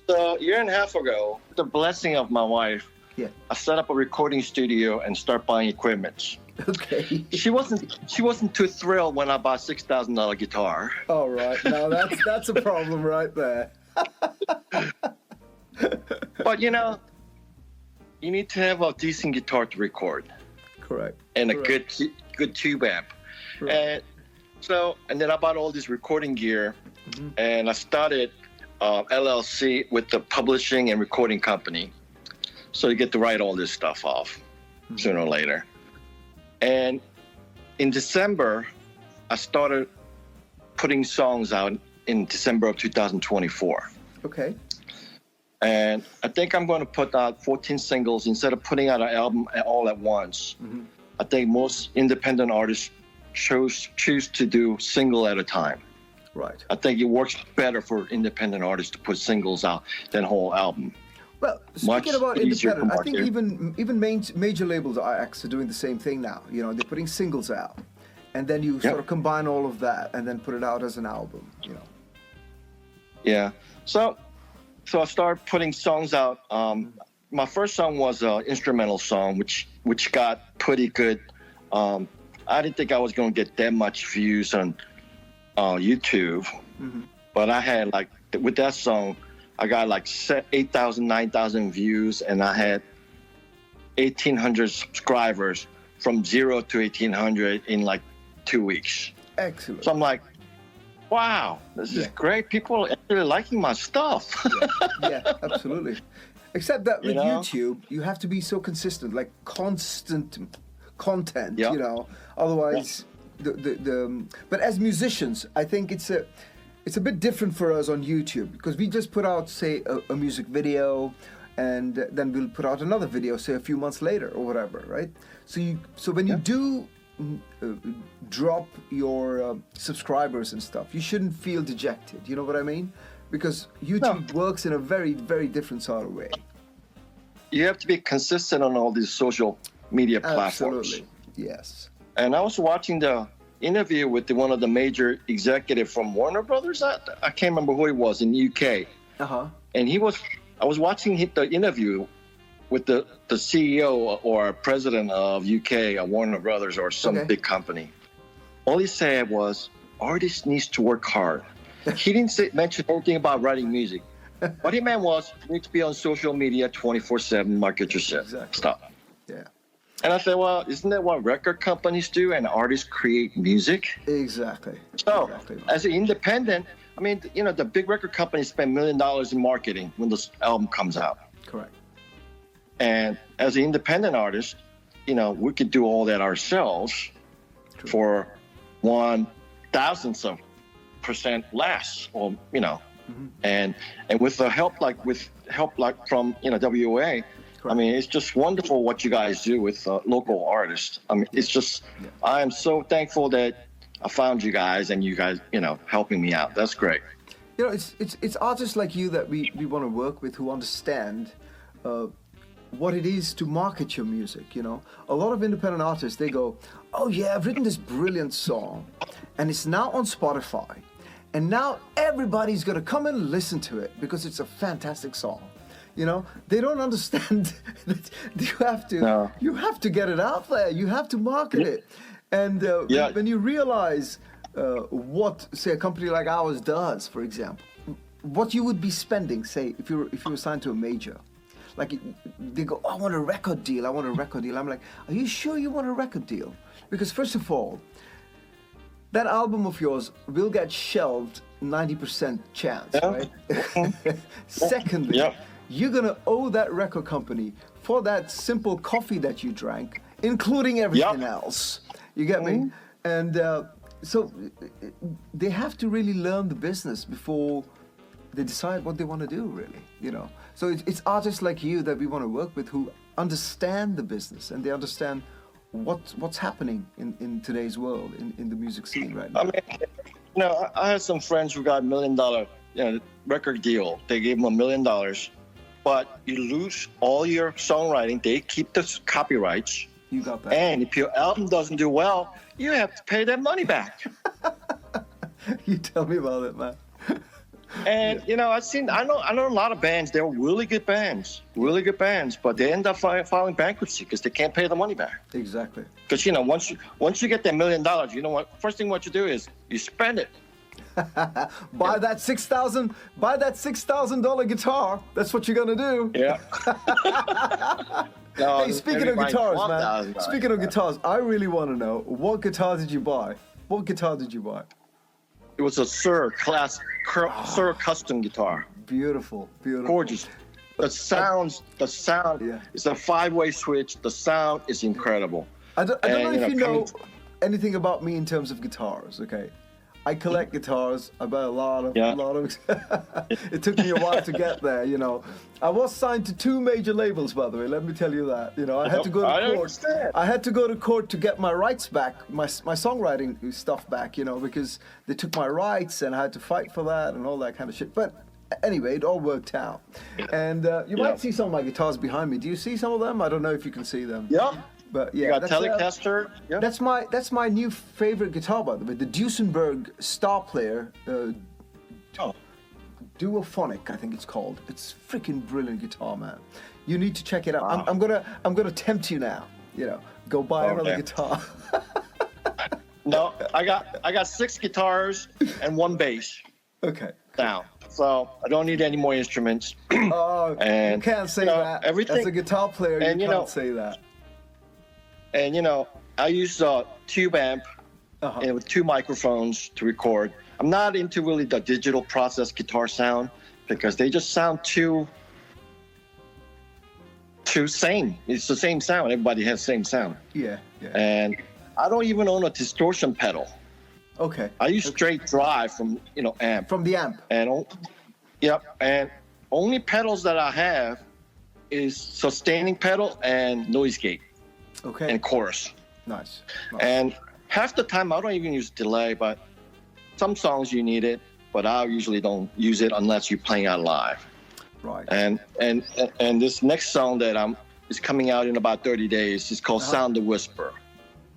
So a year and a half ago, with the blessing of my wife, Yeah. I set up a recording studio and start buying equipment. Okay. She wasn't too thrilled when I bought $6,000 guitar. All right. Now that's a problem right there. But you need to have a decent guitar to record. Correct. And a Correct. good tube amp. Right. And then I bought all this recording gear, and I started LLC with the publishing and recording company. So you get to write all this stuff off sooner or later. And in December, I started putting songs out in December of 2024. Okay. And I think I'm going to put out 14 singles instead of putting out an album all at once. I think most independent artists choose to do single at a time. Right. I think it works better for independent artists to put singles out than whole album. Well, Much speaking about easier to independent, I think market. even major labels are actually doing the same thing now. They're putting singles out, and then you sort of combine all of that and then put it out as an album. Yeah. So I started putting songs out. My first song was an instrumental song, which got pretty good. I didn't think I was going to get that much views on YouTube, but I had with that song, I got 8,000, 9,000 views, and I had 1,800 subscribers from 0 to 1,800 in 2 weeks. Excellent. So I'm like, wow, this is great. People are actually liking my stuff. Yeah, absolutely. Except that with You know? YouTube, you have to be so consistent, constant content. Yeah. Otherwise, but as musicians, I think it's a bit different for us on YouTube because we just put out, say, a music video, and then we'll put out another video, say, a few months later or whatever, right? So when you do drop your subscribers and stuff, you shouldn't feel dejected. You know what I mean? Because YouTube works in a very, very different sort of way. You have to be consistent on all these social media platforms. Absolutely, yes. And I was watching the interview with one of the major executive from Warner Brothers. I can't remember who he was in the UK. And I was watching the interview with the CEO or president of UK, Warner Brothers or some big company. All he said was, artist needs to work hard. He didn't mention anything about writing music. What he meant was, you need to be on social media 24/7, market yourself. Exactly. Stop. Yeah. And I said, well, isn't that what record companies do and artists create music? Exactly. So, Exactly. as an independent, I mean, you know, the big record companies spend $1 million in marketing when this album comes out. Correct. And as an independent artist, you know, we could do all that ourselves for 1,000% less, or you know, and with the help from WOA. I mean, it's just wonderful what you guys do with local artists. I mean, it's just, I am so thankful that I found you guys and you guys, you know, helping me out. That's great. You know, it's artists like you that we want to work with who understand what it is to market your music, you know. A lot of independent artists, they go, oh yeah, I've written this brilliant song and it's now on Spotify. And now everybody's going to come and listen to it because it's a fantastic song. You know, they don't understand that you have to get it out there. You have to market it. And when you realize what, say, a company like ours does, for example, what you would be spending, say, if you were signed to a major, like they go, oh, I want a record deal. I want a record deal. I'm like, are you sure you want a record deal? Because first of all, that album of yours will get shelved 90% chance, right? Secondly, you're going to owe that record company for that simple coffee that you drank, including everything else. You get me? And so they have to really learn the business before they decide what they want to do, really, you know. So it's artists like you that we want to work with who understand the business and they understand what's happening in today's world, in the music scene right now. I mean, you know, I had some friends who got $1 million record deal. They gave them $1 million, but you lose all your songwriting. They keep the copyrights. You got that. And if your album doesn't do well, you have to pay that money back. You tell me about it, man. And you know, I know a lot of bands. They're really good bands, but they end up filing bankruptcy because they can't pay the money back. Exactly. Because you know, once you get that $1 million, you know what? First thing what you do is you spend it. Buy that $6,000 guitar. That's what you're gonna do. Yeah. No, hey, speaking of guitars, man. Speaking of guitars, I really want to know, what guitar did you buy? What guitar did you buy? It was a Shar custom guitar. Beautiful. Gorgeous. The sound. Yeah. It's a 5-way switch. The sound is incredible. I don't know if you know anything about me in terms of guitars. Okay, I collect guitars. I buy a lot of. It took me a while to get there. You know, I was signed to 2 major labels, by the way. Let me tell you that. You know, I had to go to court. I had to go to court to get my rights back, my songwriting stuff back. You know, because they took my rights, and I had to fight for that and all that kind of shit. But anyway, it all worked out. And you might see some of my guitars behind me. Do you see some of them? I don't know if you can see them. Yeah. But yeah, you got Telecaster. Yeah. That's my new favorite guitar, by the way. The Duesenberg Star Player Duophonic, I think it's called. It's freaking brilliant guitar, man. You need to check it out. Wow. I'm gonna tempt you now. You know, go buy another guitar. No, I got 6 guitars and 1 bass. Okay. Down. So I don't need any more instruments. Oh, and you can't say that. Everything. As a guitar player, you can't say that. And you know, I use a tube amp and with 2 microphones to record. I'm not into really the digital process guitar sound because they just sound too same. It's the same sound. Everybody has the same sound. Yeah. And I don't even own a distortion pedal. Okay. I use straight drive from amp. From the amp. And and only pedals that I have is sustaining pedal and noise gate. Okay. And chorus. Nice. And half the time I don't even use delay, but some songs you need it, but I usually don't use it unless you're playing out live. Right. And this next song that is coming out in about 30 days is called Sound the Whisper.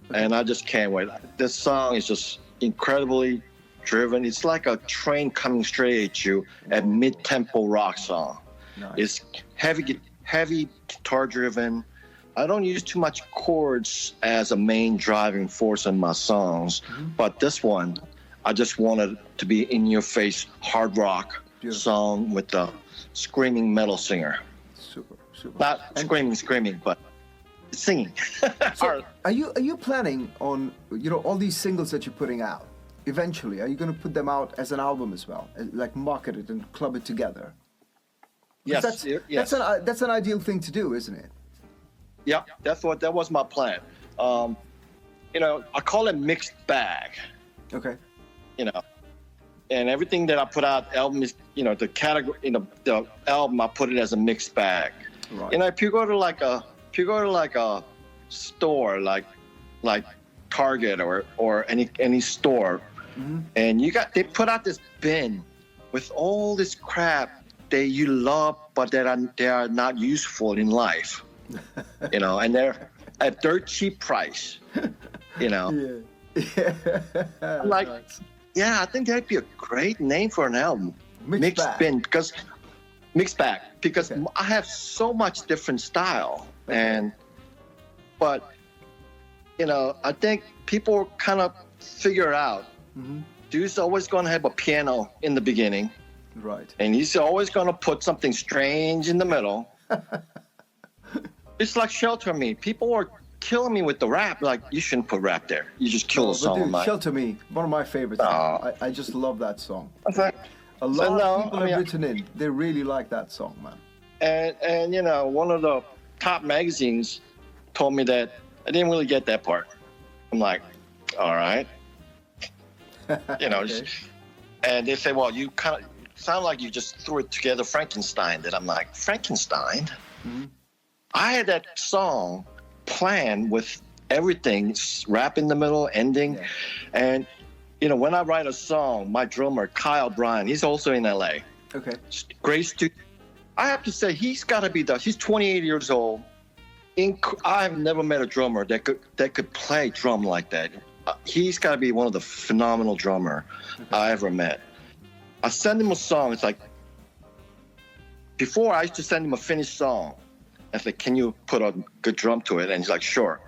Okay. And I just can't wait. This song is just incredibly driven. It's like a train coming straight at you at mid-tempo rock song. Nice. It's heavy guitar driven. I don't use too much chords as a main driving force in my songs, but this one, I just wanted to be in your face hard rock song with the screaming metal singer. Super. Not screaming, but singing. So are you planning on, all these singles that you're putting out? Eventually, are you going to put them out as an album as well, like market it and club it together? Yes, That's an ideal thing to do, isn't it? Yeah, that was my plan. I call it mixed bag. Okay. And everything that I put out, album is, the category, the album, I put it as a mixed bag. Right. If you go to like a store, like Target or any store, and they put out this bin with all this crap that you love, but they are not useful in life, and they're at dirt cheap price, Yeah. I'm like, yeah, I think that'd be a great name for an album. Mixed bag, because Okay. I have so much different style, but I think people kind of figure out. Dude's always going to have a piano in the beginning, Right. and he's always going to put something strange in the middle. It's like Shelter Me. People are killing me with the rap. Like, you shouldn't put rap there. You just kill the song. Dude, Shelter Me, one of my favorites. I just love that song. Okay. A lot of people have written in. They really like that song, man. And one of the top magazines told me that I didn't really get that part. I'm like, all right. Okay. And they say, well, you kind of sound like you just threw it together Frankenstein. That I'm like, Frankenstein? I had that song planned with everything, rap in the middle, ending. Yeah. And, when I write a song, my drummer, Kyle Bryan, he's also in LA. Okay. Great student. I have to say, he's got to be he's 28 years old. I've never met a drummer that could play drum like that. He's got to be one of the phenomenal drummer I ever met. I send him a song. It's like, before I used to send him a finished song. I said, can you put a good drum to it? And he's like, sure.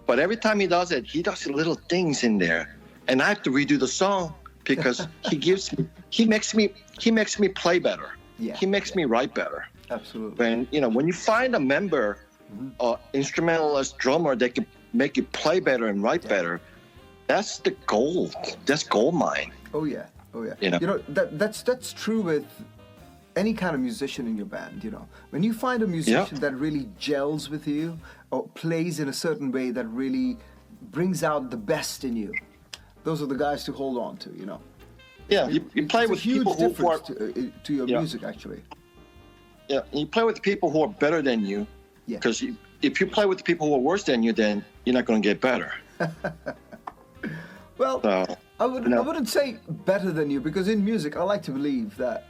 But every time he does it, he does little things in there. And I have to redo the song because he makes me play better. Yeah. He makes me write better. Absolutely. When you find a member, instrumentalist drummer that can make you play better and write better, that's the gold. That's gold mine. Oh yeah. That's true with any kind of musician in your band. When you find a musician that really gels with you or plays in a certain way that really brings out the best in you, those are the guys to hold on to. Yeah, you play with people who are to your music, actually. Yeah, you play with people who are better than you. Yeah. Because if you play with people who are worse than you, then you're not going to get better. Well, I wouldn't say better than you, because in music, I like to believe that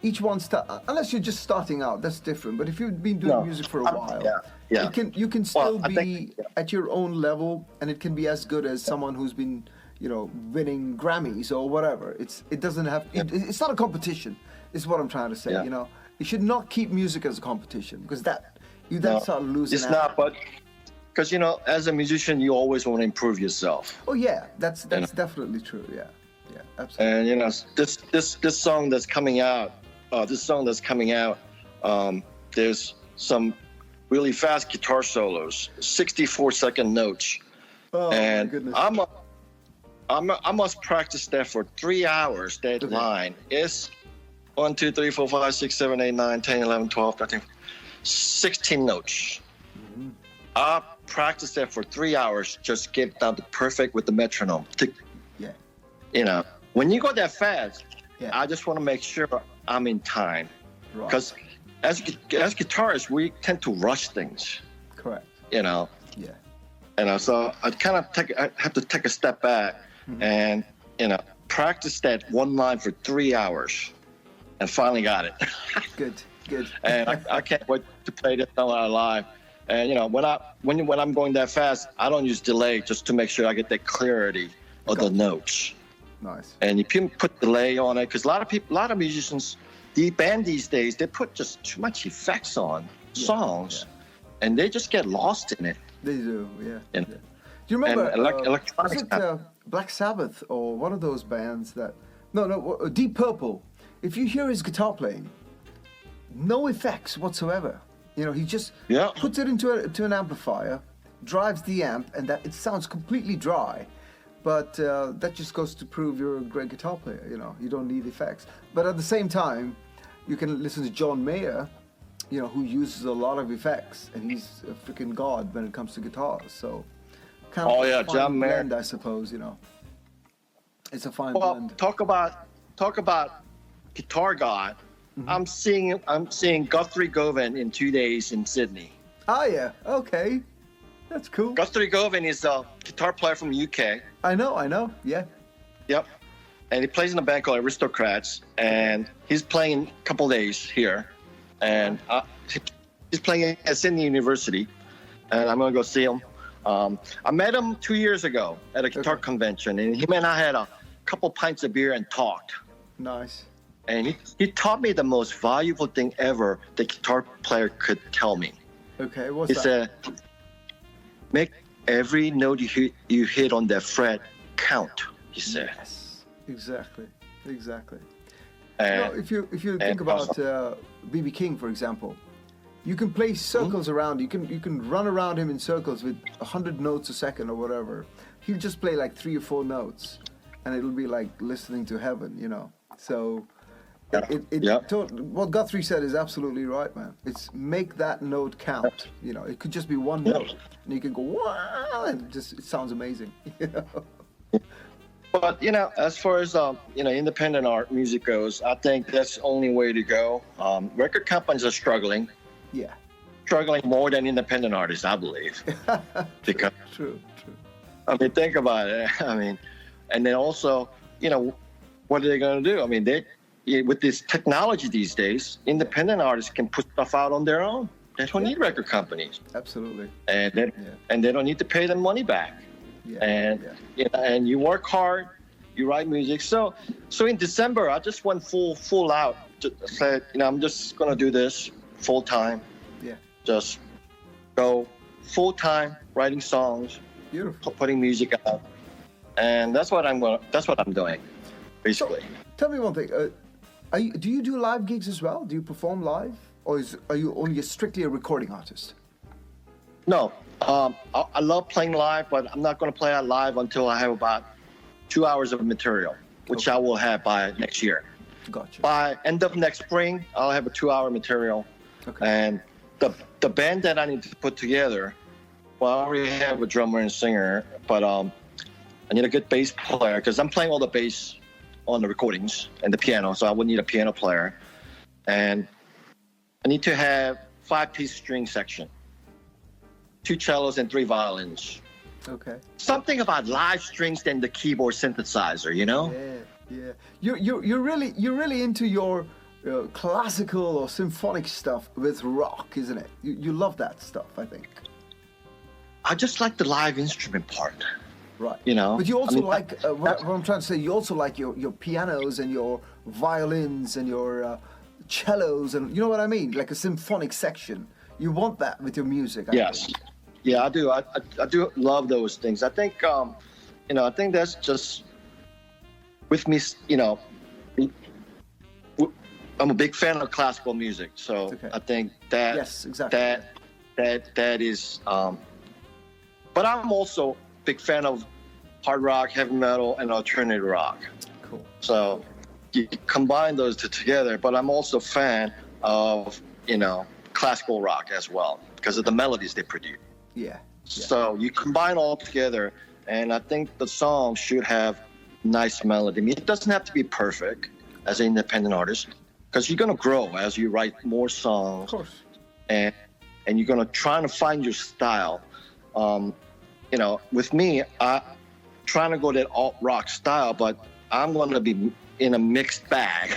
each one unless you're just starting out, that's different. But if you've been doing music for a while, you can still be at your own level, and it can be as good as someone who's been, winning Grammys or whatever. It doesn't have. It's not a competition. Is what I'm trying to say. You should not keep music as a competition, because you then start losing. It's not, but because as a musician, you always want to improve yourself. Oh yeah, that's definitely true. Yeah, absolutely. And this song that's coming out, there's some really fast guitar solos, 64-second notes, my goodness. I must practice that for 3 hours. That line is 1, 2, 3, 4, 5, 6, 7, 8, 9, 10, 11, 12, 13, 16 notes. I practiced that for 3 hours, just get down to perfect with the metronome. When you go that fast, I just want to make sure I'm in time. Because as guitarists, we tend to rush things. Correct. Yeah. So I kind of have to take a step back and, practice that one line for 3 hours, and finally got it. Good. And I can't wait to play this song live. And when I'm going that fast, I don't use delay just to make sure I get that clarity of the notes. Nice. And if you put delay on it, because a lot of musicians, the band these days, they put just too much effects on songs, and they just get lost in it. They do, yeah. Do you remember? Electronics. Was it Black Sabbath or one of those bands that? No, Deep Purple. if you hear his guitar playing, no effects whatsoever. You know, he just Yeah. puts it into an amplifier, drives the amp, and that it sounds completely dry. But that just goes to prove you're a great guitar player. You know, you don't need effects. But at the same time, you can listen to John Mayer, you know, who uses a lot of effects, and he's a freaking god when it comes to guitars. So, kind of a fine John Mayer. blend, I suppose. You know, it's a fine Well, blend. talk about guitar god. Mm-hmm. I'm seeing Guthrie Govan in 2 days in Sydney. Ah, yeah, okay, that's cool. Guthrie Govan is a guitar player from the UK. I know, yeah. Yep. And he plays in a band called Aristocrats, and he's playing a couple days here. And he's playing at Sydney University, and I'm going to go see him. I met him 2 years ago at a guitar convention, and him and I had a couple pints of beer and talked. Nice. And he taught me the most valuable thing ever the guitar player could tell me. Okay, what's He that? said, make every note you hit on that fret count, he said. Yes, exactly. And, If you think about B.B. King, for example, you can play circles around. You can run around him in circles with 100 notes a second or whatever. He'll just play like 3 or 4 notes, and it'll be like listening to heaven, you know. So, what Guthrie said is absolutely right, man. It's make that note count. You know, it could just be one note, and you can go wow, and it sounds amazing. You know. But, you know, as far as, independent art music goes, I think that's the only way to go. Record companies are struggling Yeah. more than independent artists, I believe. Because, True. I mean, think about it. I mean, and then also, you know, what are they going to do? I mean, with this technology these days, independent artists can put stuff out on their own. They don't need record companies. Absolutely. And they don't need to pay them money back. Yeah. And you know, and you work hard, you write music. So in December, I just went full out. Said, you know, I'm just gonna do this full time. Yeah. Just go full time writing songs, Beautiful. putting music out, and that's what I'm doing, basically. Tell me one thing. Do you do live gigs as well? Do you perform live, or are you only strictly a recording artist? No, I love playing live, but I'm not going to play out live until I have about 2 hours of material, which I will have by next year. Gotcha. By end of next spring, I'll have a 2-hour material. Okay. And the band that I need to put together, well, I already have a drummer and singer, but I need a good bass player because I'm playing all the bass on the recordings and the piano, so I would need a piano player. And I need to have 5-piece string section, 2 cellos and 3 violins. Okay. Something about live strings than the keyboard synthesizer, you know? Yeah. You're really into your classical or symphonic stuff with rock, isn't it? You love that stuff, I think. I just like the live instrument part. Right. You know? But you also like what I'm trying to say. You also like your pianos and your violins and your cellos, and you know what I mean, like a symphonic section. You want that with your music. I think. Yeah, I do. I do love those things. I think, I think that's just with me. You know, I'm a big fan of classical music, so Okay. I think that Yes, exactly. that is. But I'm also a big fan of hard rock, heavy metal, and alternative rock. Cool. So you combine those two together. But I'm also a fan of classical rock as well because of the melodies they produce. Yeah. So you combine all together, and I think the song should have nice melody. I mean, it doesn't have to be perfect as an independent artist, because you're gonna grow as you write more songs, Of course. and you're gonna try to find your style. With me, I trying to go that alt rock style, but I'm gonna be in a mixed bag.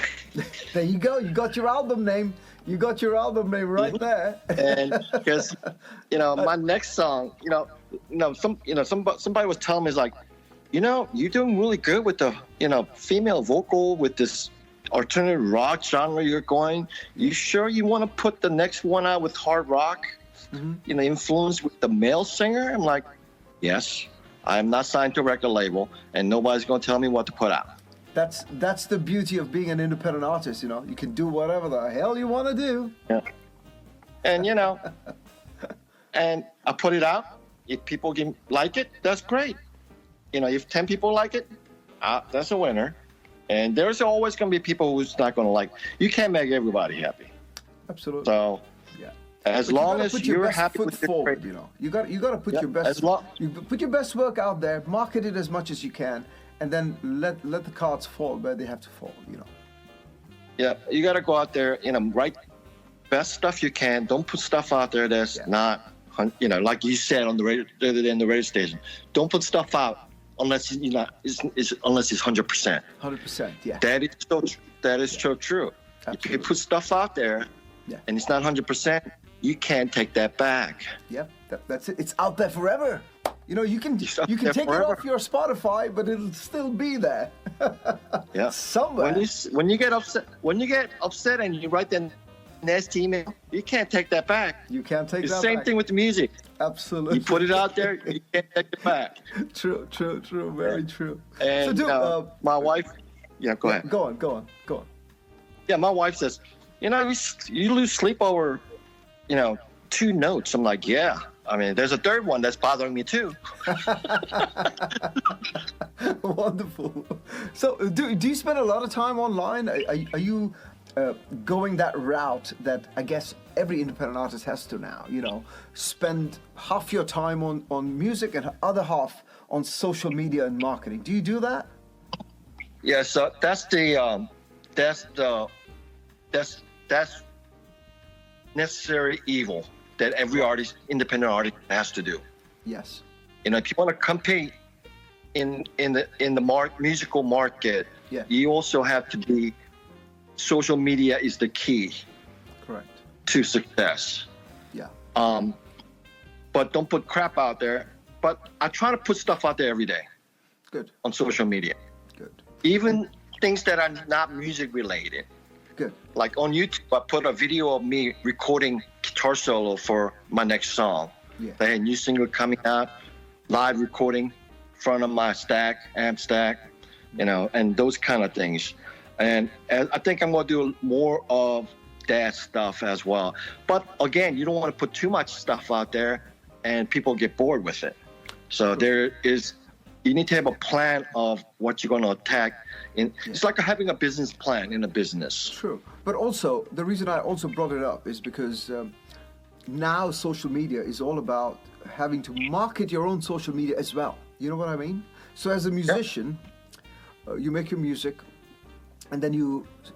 There you go. You got your album name. You got your album name right there. And because my next song, somebody was telling me, it's like, you're doing really good with the female vocal with this alternative rock genre you're going. You sure you want to put the next one out with hard rock, influence with the male singer? I'm like, yes. I am not signed to a record label, and nobody's going to tell me what to put out. That's the beauty of being an independent artist. You know, you can do whatever the hell you want to do. Yeah. And you know, and I put it out. If people like it, that's great. You know, if 10 people like it, that's a winner. And there's always going to be people who's not going to like. You can't make everybody happy. Absolutely. So, yeah. As But long you as gotta put your you're best happy foot with your forward, creative- you know, you got to put Yeah, your best. as long- You put your best work out there, market it as much as you can, and then let the cards fall where they have to fall. You know. Yeah, you got to go out there, you know, write best stuff you can. Don't put stuff out there that's Yeah. not, you know, like you said on the radio, the other day on the radio station. Don't put stuff out unless you're not, unless it's 100%. 100%. Yeah. That is so. That is so true. If you Absolutely. put stuff out there, Yeah. and it's not 100%, you can't take that back. Yep, that's it. It's out there forever. You know, you can out take there it forever. off your Spotify, but it'll still be there Yeah. somewhere. When you get upset and you write that nasty email, you can't take that back. You can't take The that same back. thing with the music. Absolutely. You put it out there, you can't take it back. True. Very true. And so, dude, my wife, yeah, go ahead. Go on. Yeah, my wife says, you know, you lose sleep over, you know, 2 notes. I'm like, yeah. I mean, there's a third one that's bothering me too. Wonderful. So, do you spend a lot of time online? Are you going that route that I guess every independent artist has to now? You know, spend half your time on music and other half on social media and marketing. Do you do that? Yeah, so that's necessary evil that every artist, independent artist, has to do. Yes. You know, if you want to compete in the musical market, Yeah. you also have to be. Social media is the key Correct. to success. Yeah. But don't put crap out there. But I try to put stuff out there every day Good. on social media, Good. even things that are not music related. Good. Like on YouTube, I put a video of me recording guitar solo for my next song. Yeah. They had a new single coming out, live recording in front of my amp stack, you know, and those kind of things. And I think I'm going to do more of that stuff as well. But again, you don't want to put too much stuff out there and people get bored with it. So you need to have a plan of what you're going to attack. It's like having a business plan in a business. True. But also, the reason I also brought it up is because now social media is all about having to market your own social media as well. You know what I mean? So as a musician, you make your music, and then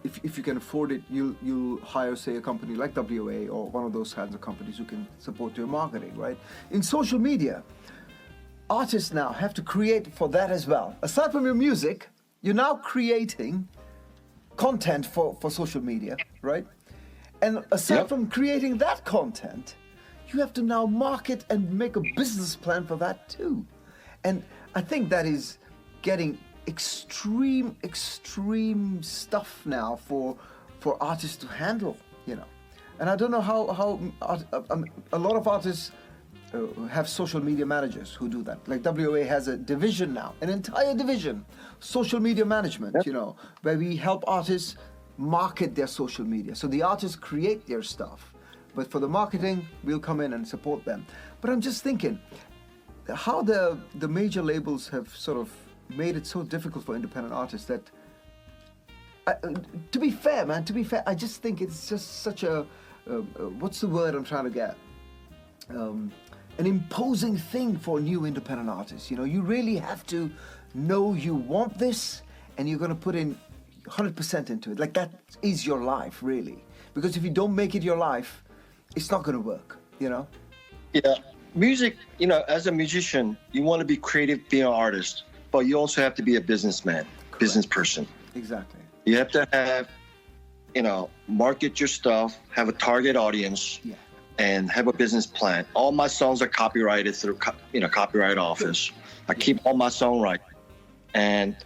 if you can afford it, you'll hire, say, a company like WOA or one of those kinds of companies who can support your marketing, right? In social media, artists now have to create for that as well. Aside from your music, you're now creating content for social media, right? And aside from creating that content, you have to now market and make a business plan for that too. And I think that is getting extreme stuff now for artists to handle, you know. And I don't know how a lot of artists have social media managers who do that. Like WOA has a division now, an entire division, social media management, you know, where we help artists market their social media. So the artists create their stuff, but for the marketing, we'll come in and support them. But I'm just thinking how the major labels have sort of made it so difficult for independent artists that, to be fair, I just think it's just such a, what's the word I'm trying to get? An imposing thing for new independent artists. You know, you really have to know you want this and you're going to put in 100% into it. Like that is your life, really. Because if you don't make it your life, it's not going to work, you know? Yeah. Music, you know, as a musician, you want to be creative, be an artist, but you also have to be a businessman, business person. Exactly. You have to have, you know, market your stuff, have a target audience, and have a business plan. All my songs are copyrighted through, copyright office. I keep all my songwriting. And,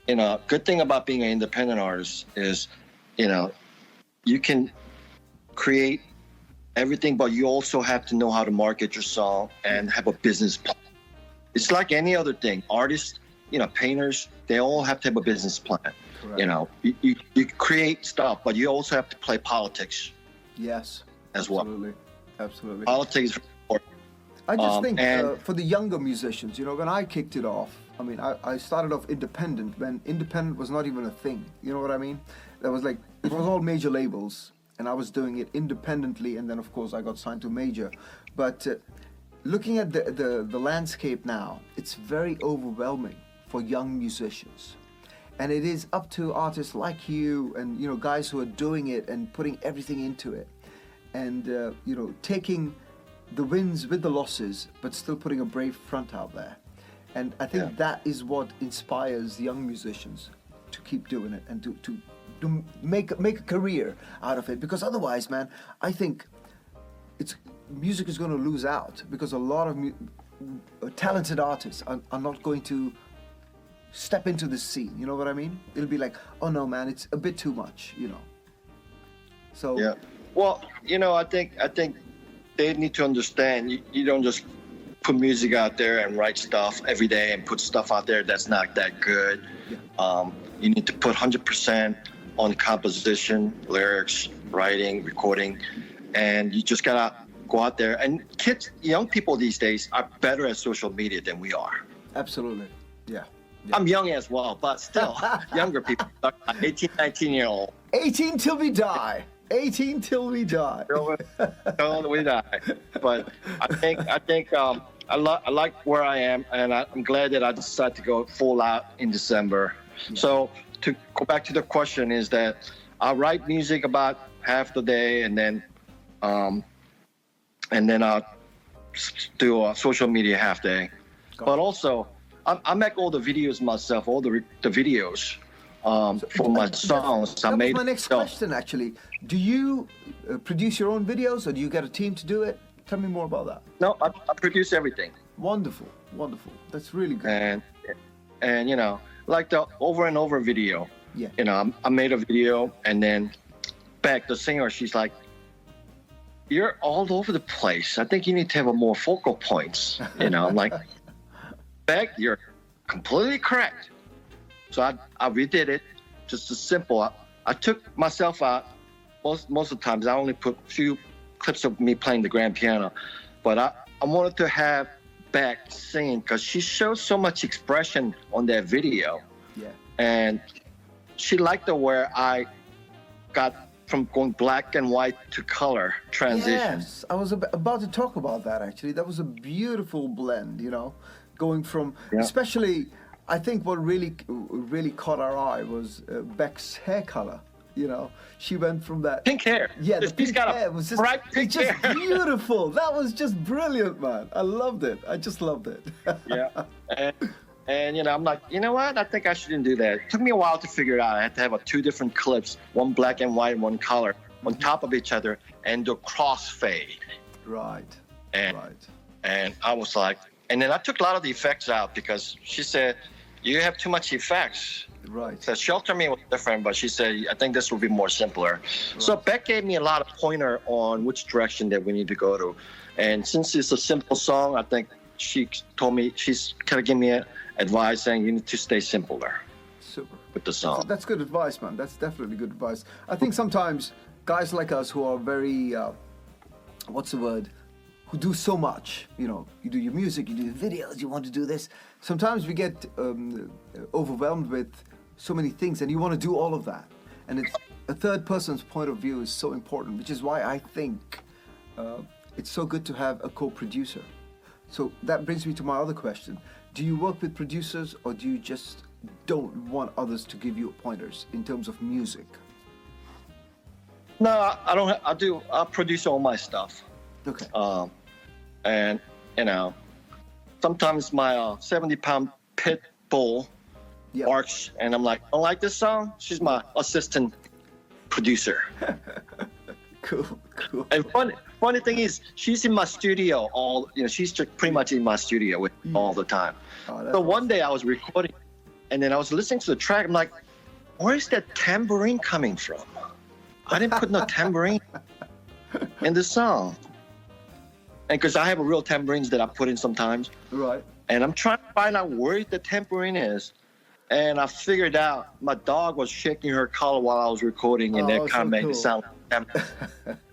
you know, good thing about being an independent artist is, you know, you can create everything, but you also have to know how to market your song and have a business plan. It's like any other thing. Artists, you know, painters, they all have to have a business plan. Correct. You know, you create stuff, but you also have to play politics Yes. as well. Absolutely. Politics is important. I just think and- for the younger musicians, you know, when I kicked it off, I mean, I started off independent when independent was not even a thing. You know what I mean? That was like, it was all major labels, and I was doing it independently, and then of course I got signed to major. But looking at the landscape now, it's very overwhelming for young musicians. And it is up to artists like you and, you know, guys who are doing it and putting everything into it. And, you know, taking the wins with the losses, but still putting a brave front out there. And I think that is what inspires young musicians to keep doing it and to make a career out of it. Because otherwise, man, I think music is going to lose out because a lot of talented artists are not going to step into the scene. You know what I mean? It'll be like, oh no, man, it's a bit too much, you know. So Yeah. Well, you know, I think they need to understand you don't just put music out there and write stuff every day and put stuff out there that's not that good. Yeah. You need to put 100% on composition, lyrics, writing, recording, and you just gotta go out there. And young people these days are better at social media than we are. absolutely, yeah. I'm young as well, but still, younger people, 18, 19-year-old. 18 till we die. 18 till we die. Till we die. But I think I like where I am, and I'm glad that I decided to go full out in December. Yeah. So to go back to the question is that I write music about half the day, and then I'll do a social media half day. But also, I make all the videos myself, all the videos for my songs. That was my next myself. question, actually. Do you produce your own videos, or do you get a team to do it? Tell me more about that. No, I produce everything. Wonderful. That's really good. And you know, like the over and over video. Yeah. You know, I made a video, and then Beck, the singer, she's like, "You're all over the place. I think you need to have a more focal points." You know, I'm like, Beck, you're completely correct. So I redid it, just as simple. I took myself out. Most of the times, I only put a few clips of me playing the grand piano, but I wanted to have Beck singing because she shows so much expression on that video. Yeah. And she liked the way I got from going black and white to color transition. Yes, I was about to talk about that, actually. That was a beautiful blend, you know, going from, especially, I think what really caught our eye was Beck's hair color. You know, she went from that Pink hair. Yeah, the She's pink got hair a was just, bright pink just hair. beautiful. That was just brilliant, man. I loved it. I just loved it. Yeah. And you know, I'm like, you know what? I think I shouldn't do that. It took me a while to figure it out. I had to have two different clips, one black and white, one color, on top of each other, and do crossfade. Right. And I was like, and then I took a lot of the effects out because she said, you have too much effects. Right. So Shelter Me was different, but she said, I think this will be more simpler. Right. So Beck gave me a lot of pointer on which direction that we need to go to. And since it's a simple song, I think she told me, she's kind of giving me advice saying you need to stay simpler. Super. With the song. That's good advice, man. That's definitely good advice. I think sometimes guys like us who are very, who do so much, you know, you do your music, you do the videos, you want to do this. Sometimes we get overwhelmed with so many things, and you want to do all of that. And it's a third person's point of view is so important, which is why I think it's so good to have a co-producer. So that brings me to my other question. Do you work with producers, or do you just don't want others to give you pointers in terms of music? No, I don't. I produce all my stuff. Okay. And you know, sometimes my 70-pound pit bull barks, and I'm like, I don't like this song. She's my assistant producer. Cool. And funny thing is, she's in my studio she's pretty much in my studio with me all the time. So one day I was recording, and then I was listening to the track. I'm like, where's that tambourine coming from? I didn't put no tambourine in the song. And because I have a real tambourines that I put in sometimes. Right. And I'm trying to find out where the tambourine is. and I figured out my dog was shaking her collar while I was recording, and that kind of made it sound. And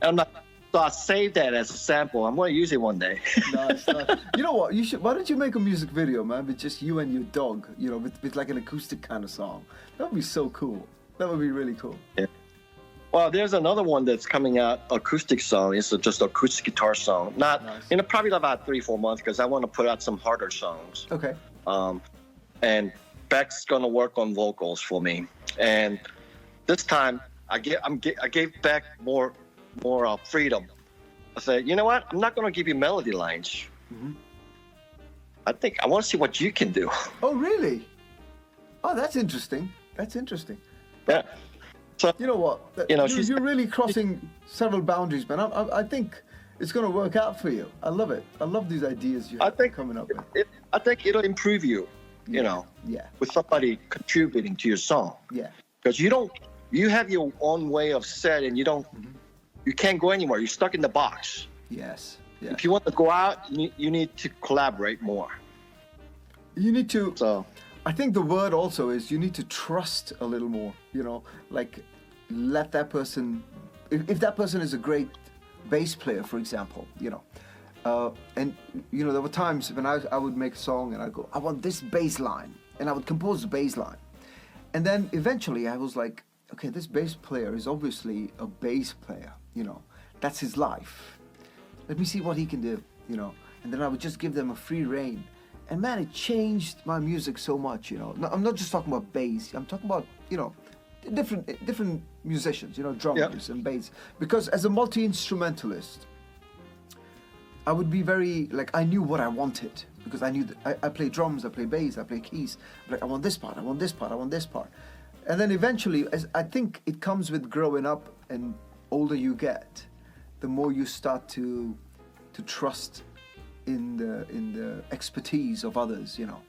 I'm like, so I saved that as a sample. I'm going to use it one day. Nice. You know what? Why don't you make a music video, man, with just you and your dog? You know, with like an acoustic kind of song. That would be so cool. That would be really cool. Yeah. Well, there's another one that's coming out, acoustic song. It's just acoustic guitar song. Not in probably about 3-4 months because I want to put out some harder songs. Okay. And Beck's gonna work on vocals for me. And this time I gave Beck more freedom. I said, you know what? I'm not gonna give you melody lines. Mm-hmm. I want to see what you can do. Oh, really? Oh, that's interesting. Yeah. So, you know what? You're really crossing several boundaries, man. I think it's going to work out for you. I love it. I love these ideas you're coming up with. I think it'll improve you, you know, with somebody contributing to your song. Yeah. Because you have your own way of set, and you can't go anywhere. You're stuck in the box. Yes. Yeah. If you want to go out, you need to collaborate more. You need to. So, I think the word also is you need to trust a little more, you know, like let that person, if that person is a great bass player, for example, you know, and, you know, there were times when I would make a song and I'd go, I want this bass line, and I would compose the bass line. And then eventually I was like, okay, this bass player is obviously a bass player, you know, that's his life. Let me see what he can do, you know, and then I would just give them a free rein. And man, it changed my music so much, you know. No, I'm not just talking about bass. I'm talking about, you know, different musicians, you know, drummers and bass. Because as a multi-instrumentalist, I would be very, like, I knew what I wanted. Because I knew that I play drums, I play bass, I play keys. Like, I want this part, I want this part, I want this part. And then eventually, I think it comes with growing up, and older you get, the more you start to trust in the expertise of others, you know.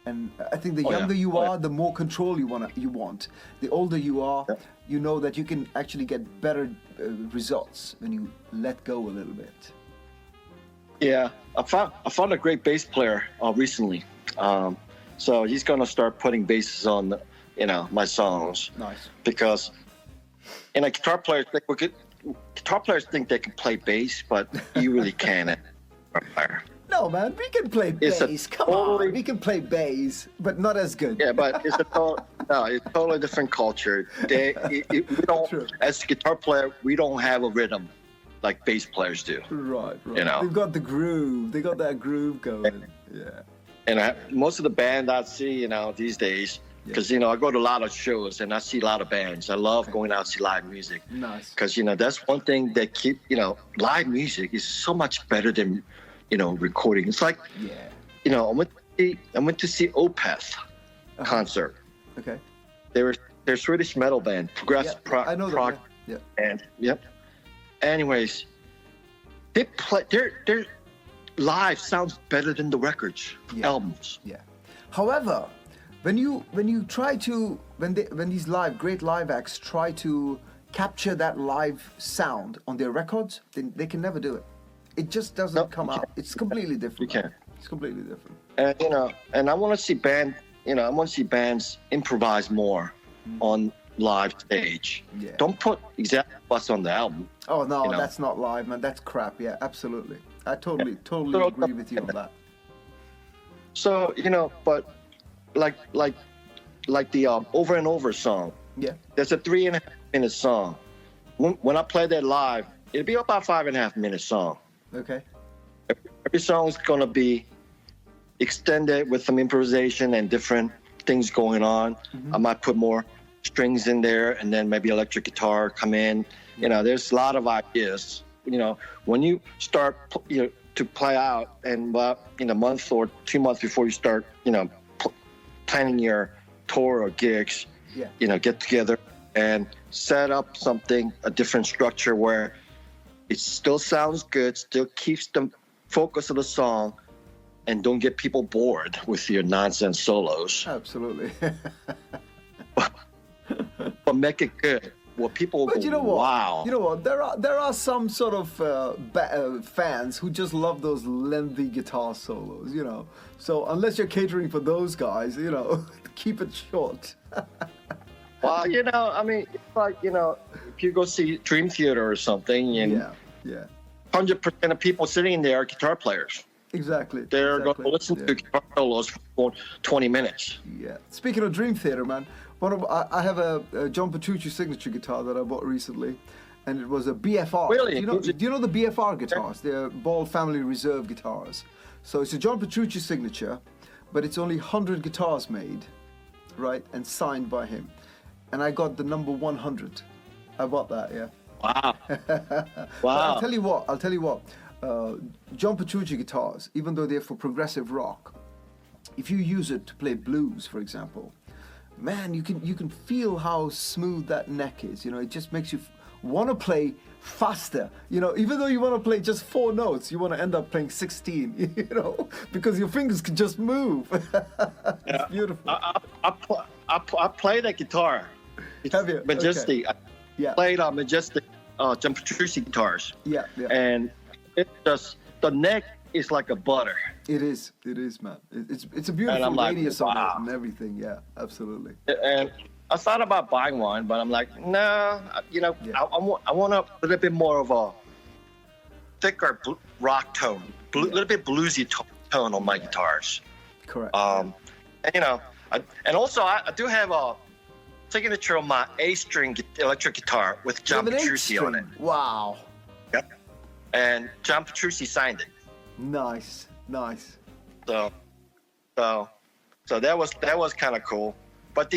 And I think the younger you are, the more control you want. The older you are, you know that you can actually get better results when you let go a little bit. Yeah, I found a great bass player recently. So he's gonna start putting basses on, you know, my songs. Nice. Because, you know, guitar players think they can play bass, but you really can't. No, man, we can play bass. Come on, we can play bass, but not as good. Yeah, but it's a totally different culture. We don't, as a guitar player, we don't have a rhythm like bass players do. Right. You know, they've got the groove. They got that groove going. Yeah. And most of the band I see, you know, these days, because, you know, I go to a lot of shows and I see a lot of bands. I love going out to see live music. Nice. Because, you know, that's one thing that you know, live music is so much better than, you know, recording. It's like, you know, I went to see Opeth concert. Okay. They're Swedish metal band, progressive prog. I know that. Yeah. And anyways, their live sounds better than the records, albums. Yeah. However, when these great live acts try to capture that live sound on their records, they can never do it. It just doesn't come out. It's completely different. You can't. It's completely different. And, you know, and I want to see bands improvise more on live stage. Yeah. Don't put exactly what's on the album. Oh no, you know? That's not live, man. That's crap. Yeah, absolutely. I totally agree with you on that. So, you know, but like the Over and Over song. Yeah. There's a 3.5 minute song. When I play that live, it'll be about 5.5 minute song. Okay. Every song is gonna be extended with some improvisation and different things going on. I might put more strings in there, and then maybe electric guitar come in. You know, there's a lot of ideas. You know, when you start, you know, to play out, and in a month or 2 months before you start, you know, planning your tour or gigs, you know, get together and set up a different structure where it still sounds good, still keeps the focus of the song, and don't get people bored with your nonsense solos. Absolutely. But make it good. where people But go, you know what? wow. You know what? There are some sort of fans who just love those lengthy guitar solos. You know, so unless you're catering for those guys, you know, keep it short. Well, you know, I mean, it's like, you know, if you go see Dream Theater or something, and Yeah, 100% of people sitting there are guitar players. exactly. They're exactly. going to listen to guitar solos for 20 minutes. Yeah. Speaking of Dream Theater, man, I have a John Petrucci signature guitar that I bought recently, and it was a BFR. Really? Do you know the BFR guitars? They're Ball Family Reserve guitars. So it's a John Petrucci signature, but it's only 100 guitars made, right, and signed by him. And I got the number 100. I bought that, yeah. Wow. But Wow. I'll tell you what. John Petrucci guitars, even though they're for progressive rock, if you use it to play blues, for example, man, you can feel how smooth that neck is. You know, it just makes you want to play faster. You know, even though you want to play just 4 notes, you want to end up playing 16. You know, because your fingers can just move. It's beautiful. I play that guitar. It's Have you? Majestic. Okay. Yeah. I played on Majestic John Petrucci guitars. Yeah. And it's just, the neck is like a butter. It is, man. It's a beautiful I'm like, radius on wow. it and everything. Yeah, absolutely. And I thought about buying one, but I'm like, nah, you know, Yeah. I want a little bit more of a thicker rock tone, little bit bluesy tone on my guitars. Correct. And you know, and also I do have a signature on my A-string electric guitar with John You have an Petrucci on it. eight-string. Wow. Yep. And John Petrucci signed it. Nice. So that was kind of cool. But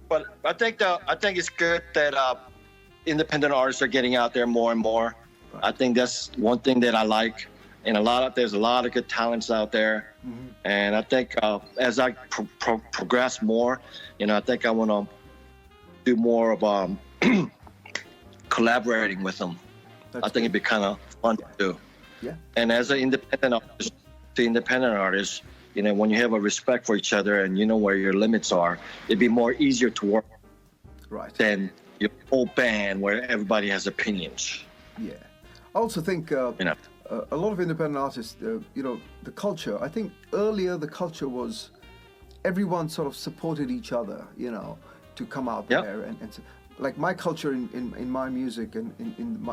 but I think it's good that independent artists are getting out there more and more. Right. I think that's one thing that I like, and there's a lot of good talents out there. Mm-hmm. And I think as I progress more, you know, I think I want to do more of collaborating with them. That's I think it'd be kind of fun to do. Yeah. And as an independent artist, you know, when you have a respect for each other and you know where your limits are, it'd be more easier to work Right. than your whole band where everybody has opinions. Yeah. I also think You know. a lot of independent artists, you know, the culture. I think earlier the culture was everyone sort of supported each other, you know, to come out Yep. there and so, like my culture in my music and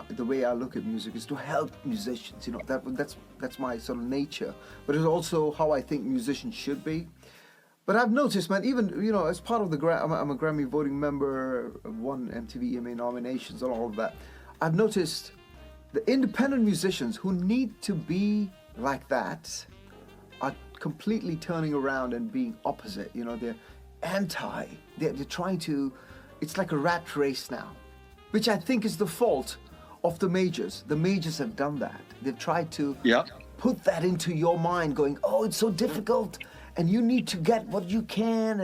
the way I look at music is to help musicians. You know, that's my sort of nature. But it's also how I think musicians should be. But I've noticed, man, even, you know, as part of the I'm a Grammy voting member, won MTV EMA nominations and all of that. I've noticed the independent musicians who need to be like that are completely turning around and being opposite. You know, they're anti. They're trying to. It's like a rat race now, which I think is the fault of the majors. The majors have done that. They've tried to put that into your mind, going, "Oh, it's so difficult, and you need to get what you can,"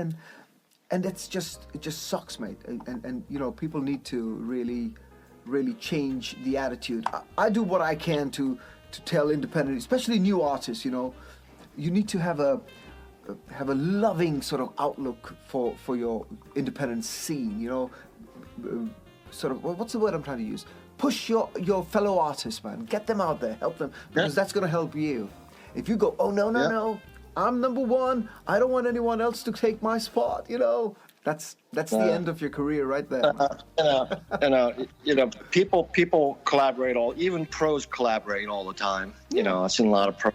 and it just sucks, mate. And you know, people need to really change the attitude. I do what I can to tell independent, especially new artists. You know, you need to have a loving sort of outlook for your independent scene, you know, sort of, what's the word I'm trying to use? Push your fellow artists, man. Get them out there, help them, because that's going to help you. If you go, oh, no, I'm number one, I don't want anyone else to take my spot, you know, that's the end of your career right there. You know, people collaborate even pros collaborate all the time. You know, I've seen a lot of pros.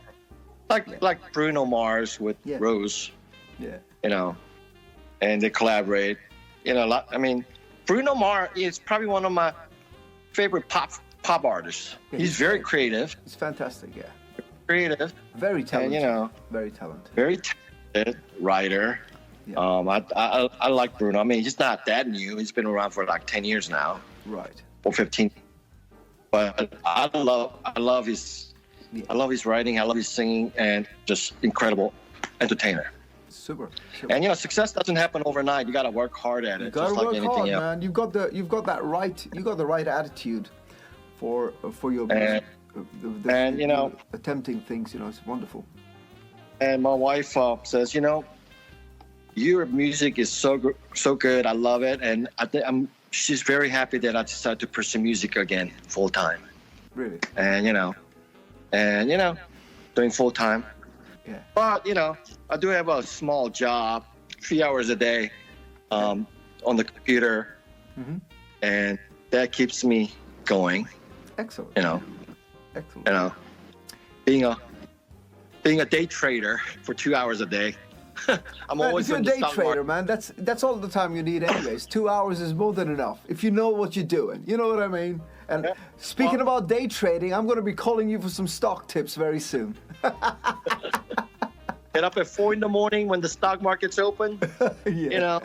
Like Bruno Mars with Rose, you know, and they collaborate. You know, I mean, Bruno Mars is probably one of my favorite pop artists. Yeah, he's very creative. He's fantastic, yeah. Creative. Very talented. And, you know, very talented. Very talented writer. Yeah. I like Bruno. I mean, he's not that new. He's been around for like 10 years now. Right. Or 15. But I love his. I love his writing. I love his singing, and just incredible entertainer. Super. And you know, success doesn't happen overnight. You got to work hard at it. You gotta just like work anything hard, else. man. You've got the right attitude for your music. And you know, attempting things. You know, it's wonderful. And my wife says, you know, your music is so good. I love it, and she's very happy that I decided to pursue music again full time. Really? And doing full time. Yeah. But I do have a small job, 3 hours a day, on the computer, and that keeps me going. Excellent. Excellent. Being a day trader for 2 hours a day. I'm Man, always if you're a in the day stock trader, market. man, that's all the time you need anyways. 2 hours is more than enough if you know what you're doing. You know what I mean? And Yeah. speaking about day trading, I'm going to be calling you for some stock tips very soon. Get up at 4 a.m. when the stock market's open. Yeah.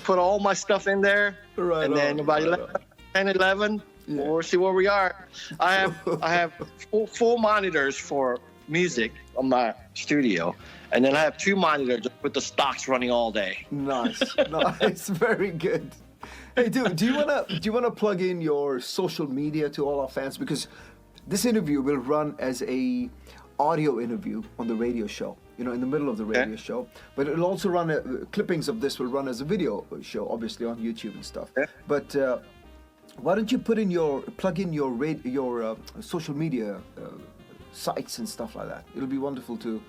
Put all my stuff in there, Right and then on, about right 10, 11, we'll see where we are. I have four monitors for music on my studio, and then I have 2 monitors with the stocks running all day. Nice. Nice. Very good. Hey, dude, do you wanna plug in your social media to all our fans? Because this interview will run as a audio interview on the radio show, in the middle of the radio show. But it'll also run, clippings of this will run as a video show, obviously on YouTube and stuff. Yeah. But why don't you plug in your social media sites and stuff like that? It'll be wonderful to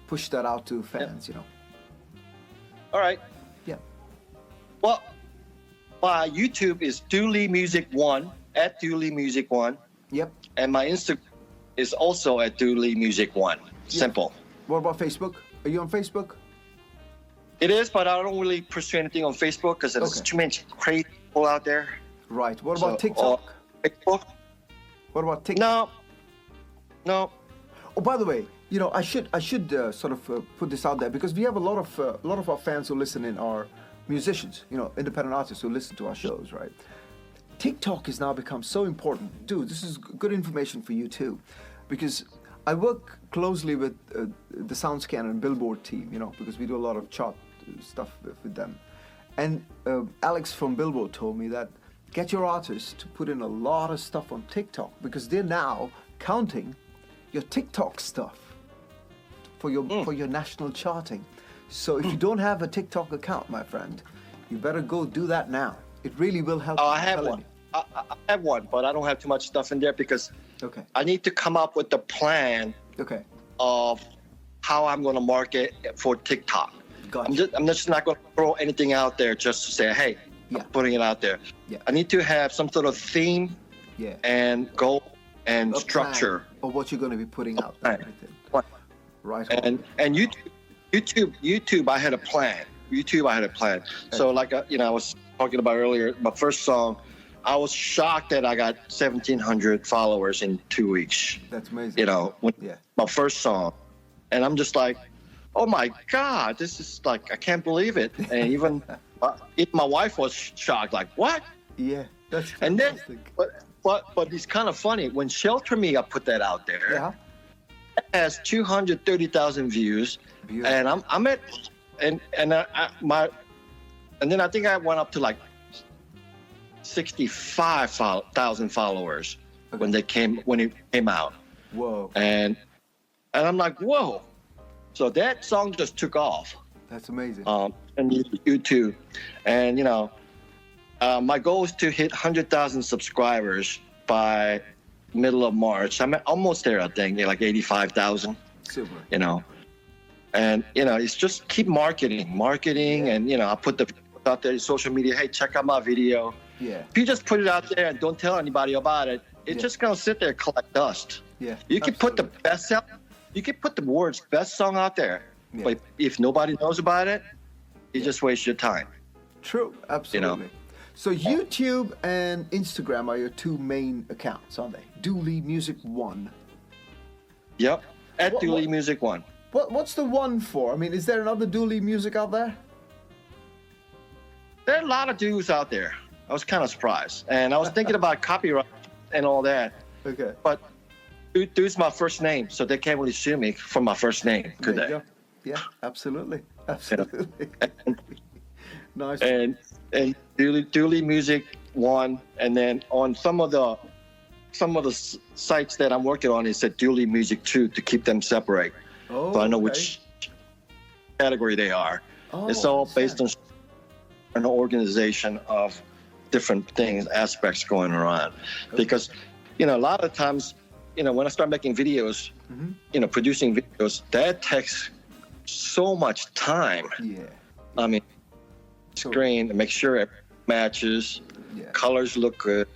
push that out to fans, All right. Yeah. Well, my YouTube is Dooley Music 1 at Dooley Music 1, Yep. and my Instagram is also at Dooley Music 1. Simple. What about Facebook? Are you on Facebook? It is, but I don't really pursue anything on Facebook because there's Okay. too many crazy people out there. Right. What about So, TikTok? Facebook? What about TikTok? No. Oh, by the way, I should sort of put this out there because we have a lot of our fans who listen in are musicians, independent artists who listen to our shows, right? TikTok has now become so important. Dude, this is good information for you too, because I work closely with the SoundScan and Billboard team, because we do a lot of chart stuff with them. And Alex from Billboard told me that get your artists to put in a lot of stuff on TikTok because they're now counting your TikTok stuff for your national charting. So if you don't have a TikTok account, my friend, you better go do that now. It really will help. I have one. I have one, but I don't have too much stuff in there because I need to come up with the plan of how I'm going to market for TikTok. Gotcha. I'm just not going to throw anything out there just to say, hey, I'm putting it out there. Yeah. I need to have some sort of theme and goal and A structure. plan of what you're going to be putting out there. Right. And YouTube, I had a plan. So like I was talking about earlier, my first song, I was shocked that I got 1,700 followers in 2 weeks. That's amazing. My first song, and I'm just like, oh my God, this is like I can't believe it. And even my wife was shocked, like what? Yeah, that's and fantastic. then but it's kind of funny when Shelter Me, I put that out there. Yeah. It has 230,000 views, Beautiful. and I'm at and then I think I went up to like 65,000 followers when it came out. Whoa. And I'm like, whoa. So that song just took off. That's amazing. And YouTube. And, my goal is to hit 100,000 subscribers by middle of March. I'm almost there, I think, like 85,000. Super. And, it's just keep marketing. And, I put the out there in social media, hey, check out my video. Yeah. If you just put it out there and don't tell anybody about it, it's just going to sit there and collect dust. Yeah. You can put the best out. You can put the words best song out there, but if nobody knows about it, you just waste your time. True, absolutely. So YouTube and Instagram are your 2 main accounts, aren't they? Dooley Music 1. Yep, at What- Dooley what- Music 1. What's the 1 for? I mean, is there another Dooley Music out there? There are a lot of dudes out there. I was kind of surprised, and I was thinking about copyright and all that. Okay. But dude's my first name, so they can't really sue me for my first name, could There they? you go. Yeah, absolutely. Absolutely. Nice. And Dooley Music 1, and then on some of the sites that I'm working on, it said Dooley Music 2 to keep them separate. Oh, So I know okay. which category they are. It's all based on an organization of different things, aspects going around. Because, a lot of times, when I start making videos, producing videos, that takes so much time. Yeah. I mean, screen to make sure it matches, colors look good.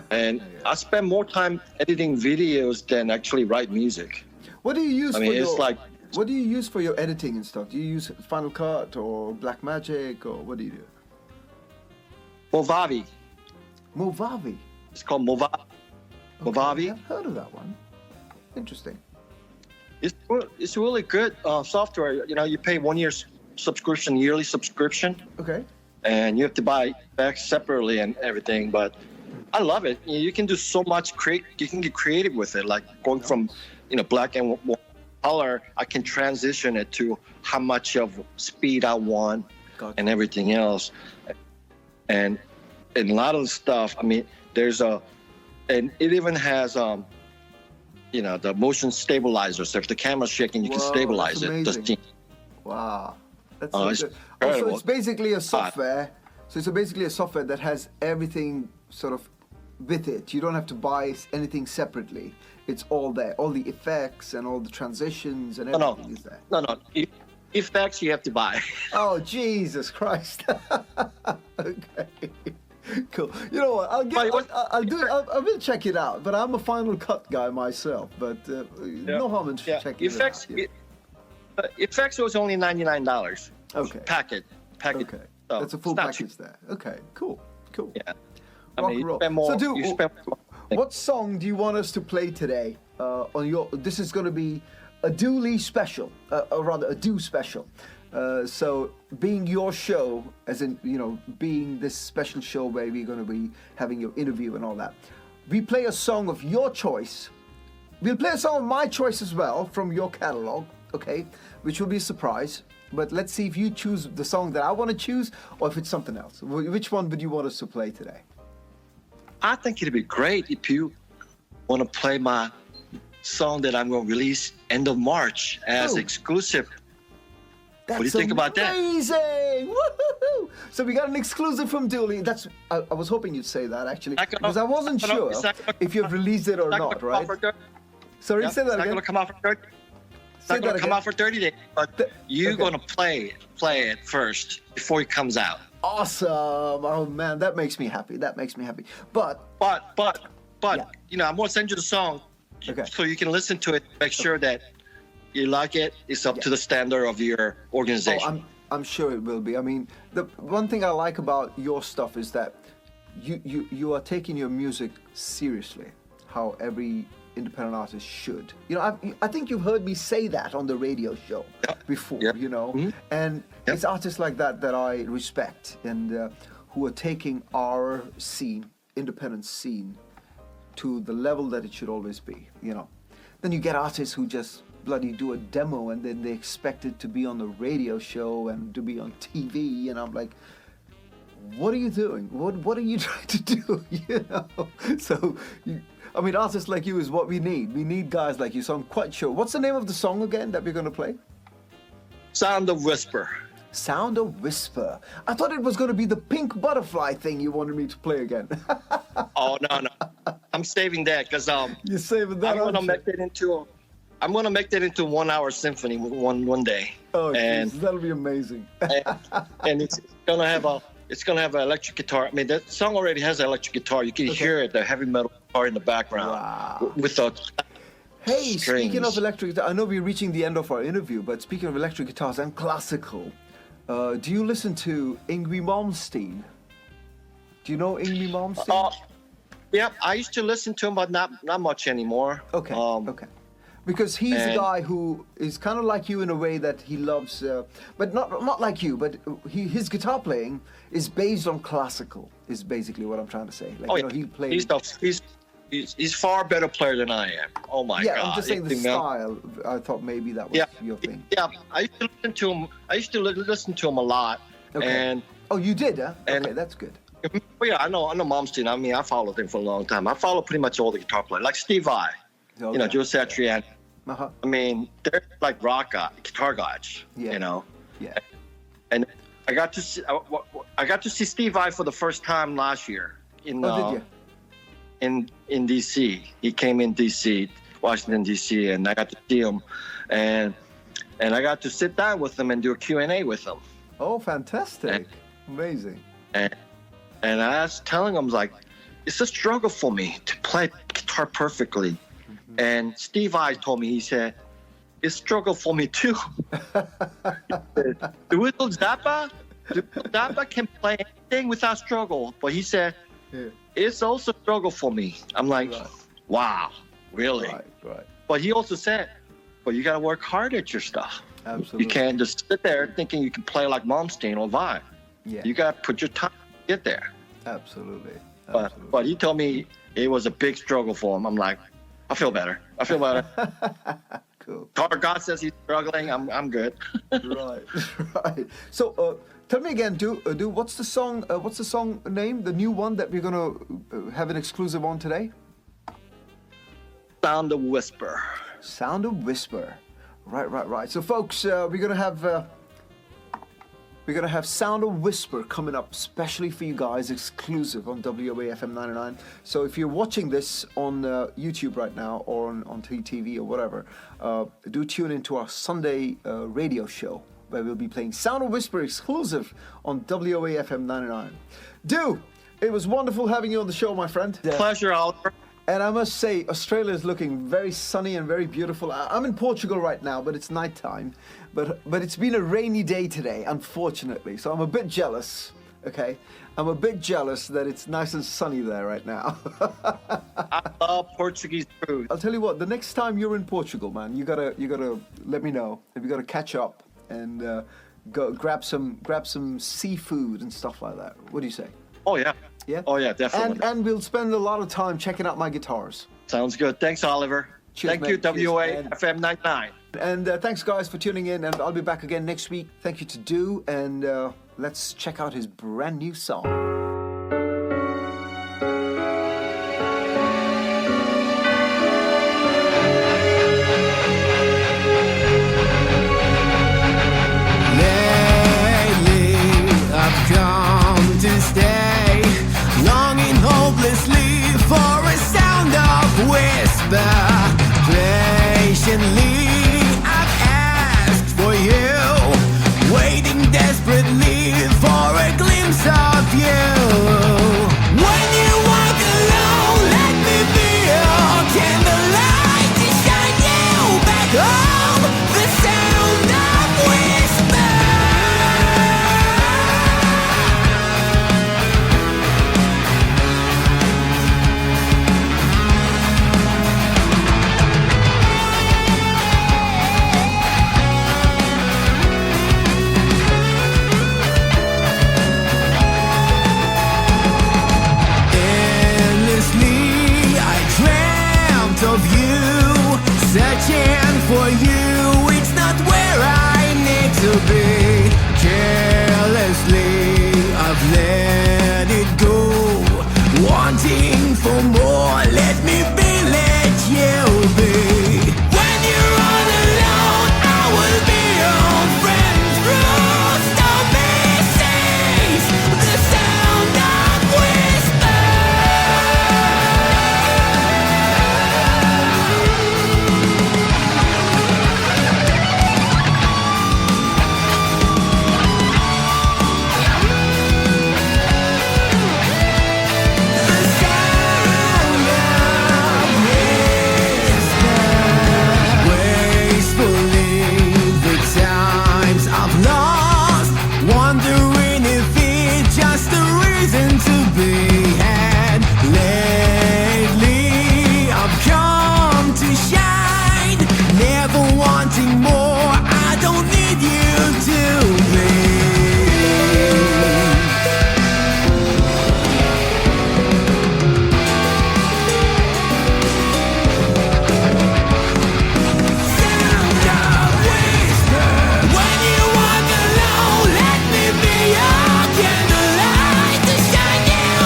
And I spend more time editing videos than actually write music. What do you use what do you use for your editing and stuff? Do you use Final Cut or Blackmagic, or what do you do? Wabi. Wabi. It's called Wabi. Wabi. I've heard of that one. Interesting. It's really good software. You pay 1 year subscription, yearly subscription. Okay. And you have to buy back separately and everything. But I love it. You can do so much. You can get creative with it. Like going from black and white color, I can transition it to how much of speed I want and everything else. And a lot of the stuff. I mean, and it even has the motion stabilizer. So if the camera's shaking, you can stabilize it. Wow, that's so good. Also, it's basically a software. So it's basically a software that has everything sort of with it. You don't have to buy anything separately. It's all there. All the effects and all the transitions and everything is there. No. Effects you have to buy. Oh, Jesus Christ. Okay. Cool. You know what? I will check it out. But I'm a Final Cut guy myself. But no harm in checking it out. Effects was only $99. Okay. Packet. Okay. So that's a full package there. Okay. Cool. Yeah. Rock and roll. What song do you want us to play today? This is going to be a Dooley special, or rather a Do special. So being your show, as in, being this special show where we're going to be having your interview and all that, we play a song of your choice. We'll play a song of my choice as well from your catalog, okay, which will be a surprise. But let's see if you choose the song that I want to choose or if it's something else. Which one would you want us to play today? I think it'd be great if you want to play my song that I'm going to release end of March as exclusive. What do you think about that? Amazing! Woohoo! So we got an exclusive from Dooley. I was hoping you'd say that actually, because I wasn't sure if you've released it or not, right? Sorry, say that again. It's not going to come out for 30. It's not going to come out for 30 days, but you're going to play it first before it comes out. Awesome! Oh man, that makes me happy. But I'm going to send you the song so you can listen to it. Make sure that you like it. It's up to the standard of your organization. I'm sure it will be. I mean, the one thing I like about your stuff is that you are taking your music seriously, how every independent artist should. I think you've heard me say that on the radio show before. And it's artists like that I respect and who are taking our scene, independent scene, to the level that it should always be. Then you get artists who just bloody do a demo and then they expect it to be on the radio show and to be on TV, and I'm like, what are you doing? What are you trying to do? So artists like you is what we need. We need guys like you. So I'm quite sure. What's the name of the song again that we're going to play? Sound of Whisper. Sound of Whisper. I thought it was going to be the pink butterfly thing you wanted me to play again. Oh no! I'm saving that because you're saving that. I'm going to make that into a 1 hour symphony one day. Oh, and geez, that'll be amazing. and it's gonna have an electric guitar. I mean, that song already has an electric guitar. You can hear it, the heavy metal guitar in the background. Wow. With the Hey, strings. Speaking of electric guitar, I know we're reaching the end of our interview, but speaking of electric guitars and classical, do you listen to Yngwie Malmsteen? Do you know Yngwie Malmsteen? Yeah, I used to listen to him, but not much anymore. Okay, okay. Because he's a guy who is kind of like you in a way that he loves, but not like you, but his guitar playing is based on classical, is basically what I'm trying to say. Like, he plays... He's far better player than I am. Oh my God! Yeah, I'm just saying the style. I thought maybe that was your thing. Yeah, I used to listen to him. I used to listen to him a lot. Okay. And you did, huh? Okay, that's good. Yeah, I know Malmsteen. I mean, I followed him for a long time. I follow pretty much all the guitar players, like Steve Vai, Joe Satriani. Uh-huh. I mean, they're like guitar guys. Yeah. Yeah. And I got to see Steve Vai for the first time last year in did you? in DC. He came in DC, Washington DC, and I got to see him, and I got to sit down with him and do a Q&A with him. Oh, fantastic! Amazing. And I was telling him, like, it's a struggle for me to play guitar perfectly. Mm-hmm. And Steve Vai told me, he said, it's a struggle for me too. The little Zappa can play anything without struggle. But he said, it's also a struggle for me. I'm like, wow, really? Right. But he also said, well, you got to work hard at your stuff. Absolutely. You can't just sit there thinking you can play like Malmsteen or Vai. Yeah. You got to put your time to get there. Absolutely. But he told me it was a big struggle for him. I'm like, I feel better. Cool. God says he's struggling. I'm good. right. So tell me again, do what's the song? What's the song name? The new one that we're gonna have an exclusive on today? Sound of Whisper. Sound of Whisper. Right. So folks, we're gonna have Sound of Whisper coming up specially for you guys, exclusive on WOAFM99. So if you're watching this on YouTube right now or on TV or whatever, do tune into our Sunday radio show where we'll be playing Sound of Whisper exclusive on WOAFM99. It was wonderful having you on the show, my friend. Pleasure, Oliver. And I must say, Australia is looking very sunny and very beautiful. I'm in Portugal right now, but it's nighttime. But it's been a rainy day today, unfortunately. So I'm a bit jealous, okay? I'm a bit jealous that it's nice and sunny there right now. I love Portuguese food. I'll tell you what, the next time you're in Portugal, man, you gotta let me know. We gotta catch up and go grab some seafood and stuff like that. What do you say? Oh, yeah. Yeah? Oh, yeah, definitely. And we'll spend a lot of time checking out my guitars. Sounds good. Thanks, Oliver. Cheers, Thank mate. you, Cheers. WOAFM99. And thanks, guys, for tuning in. And I'll be back again next week. Thank you to Do. And let's check out his brand new song. Lately, I've come to stay, longing hopelessly for a sound of whisper. Patiently, I've asked for you, waiting desperately for a glimpse of you. When you walk alone, let me be your candlelight to shine you back home. The sound of whisper. Searching for you, it's not where I need to be. Carelessly, I've let it go. Wanting for more, let me be, let you be. When you're all alone, I will be your friend through stormy seas. The sound of whisper.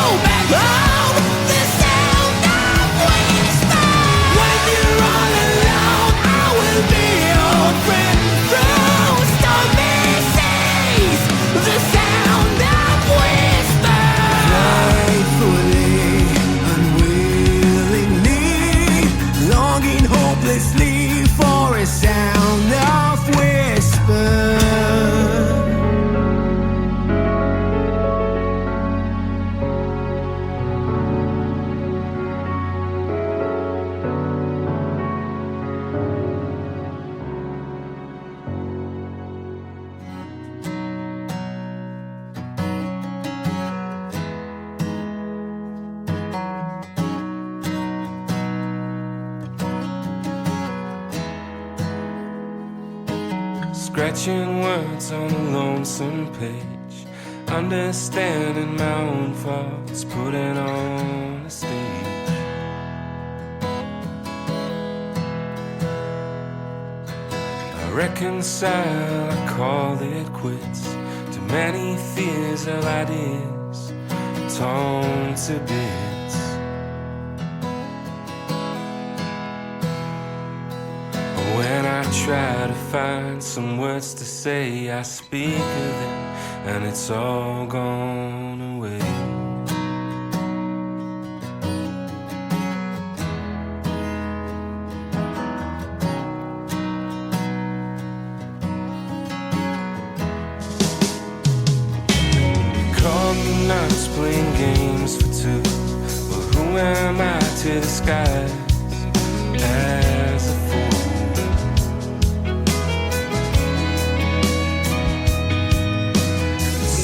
You Scratching words on a lonesome page, understanding my own faults, putting on a stage. I reconcile, I call it quits. Too many fears of ideas torn to bits. When I try to find some words to say, I speak of them and it's all gone away. Call me nuts playing games for two. Well, who am I to the skies as a fool?